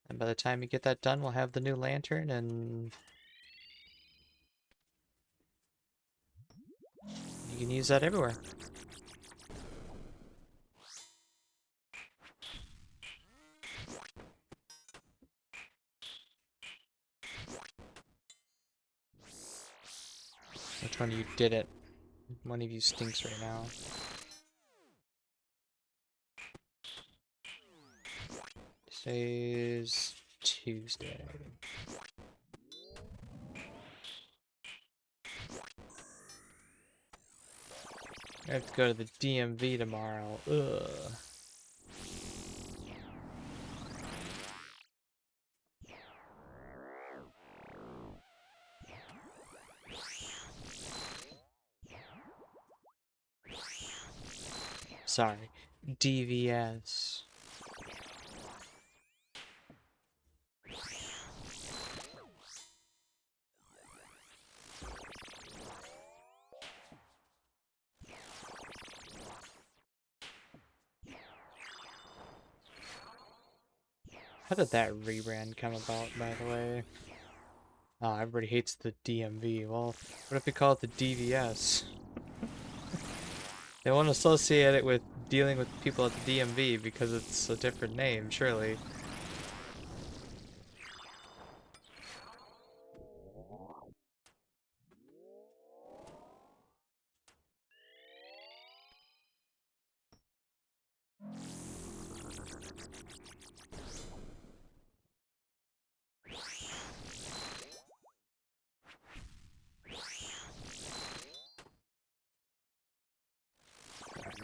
And by the time you get that done, we'll have the new lantern and can use that everywhere. Which one of you did it? One of you stinks right now. Today's Tuesday. I have to go to the DMV tomorrow. Ugh. Sorry. DVS. How did that rebrand come about, by the way? Oh, everybody hates the DMV. Well, what if we call it the DVS? They won't associate it with dealing with people at the DMV because it's a different name, surely.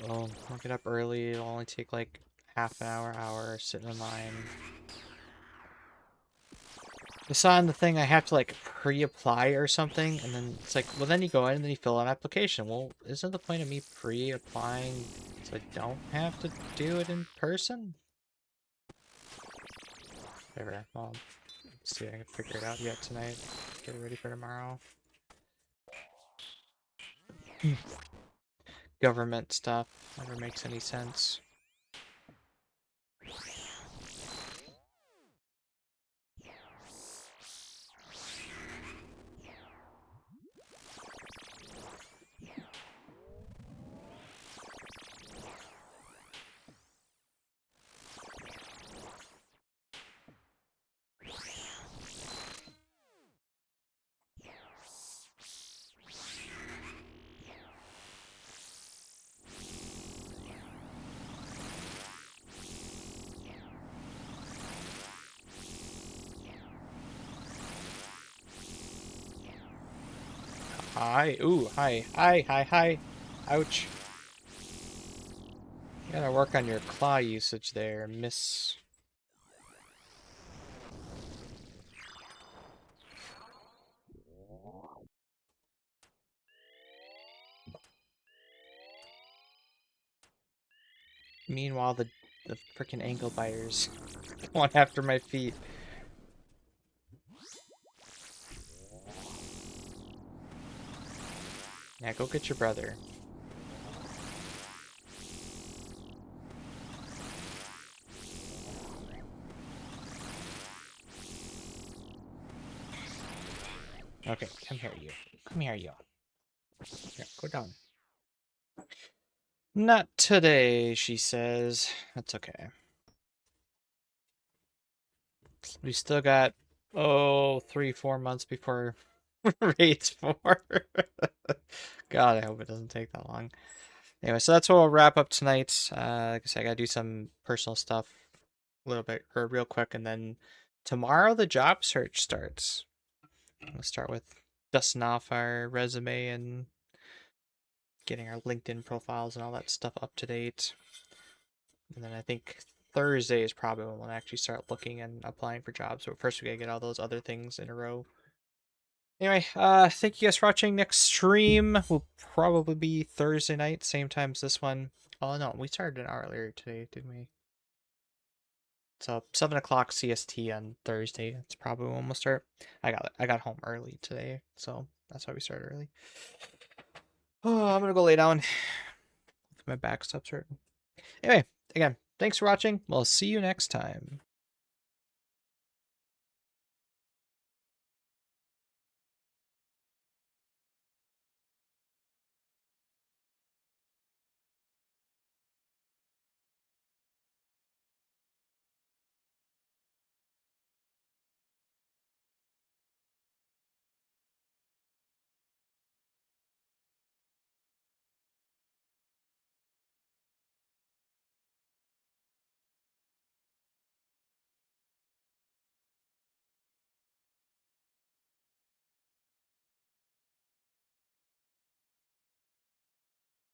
Well, I'll get up early. It'll only take like half an hour, sitting in line. I saw in the thing I have to like pre-apply or something, and then it's like, well, then you go in and then you fill out an application. Well, isn't the point of me pre-applying so I don't have to do it in person? Whatever. Well, see if I can figure it out yet tonight. Get it ready for tomorrow. Government stuff never makes any sense. Hi. Ooh, hi. Hi. Ouch. You gotta work on your claw usage there, miss. Meanwhile, the freaking ankle biters going after my feet. Yeah, go get your brother. Okay, come here, you. Come here, you. Here, go down. Not today, she says. That's okay. We still got, oh, 3-4 months before race 4. God, I hope it doesn't take that long. Anyway, so that's what we'll wrap up tonight. Like I said, I gotta do some personal stuff a little bit, or real quick, and then tomorrow the job search starts. We'll start with dusting off our resume and getting our LinkedIn profiles and all that stuff up to date. And then I think Thursday is probably when we'll actually start looking and applying for jobs. But first we gotta get all those other things in a row. Anyway, thank you guys for watching. Next stream will probably be Thursday night, same time as this one. Oh no, we started an hour earlier today, didn't we? So 7 o'clock CST on Thursday. That's probably when we'll start. I got home early today, so that's why we started early. Oh, I'm gonna go lay down. My back stops hurting. Anyway, again, thanks for watching. We'll see you next time.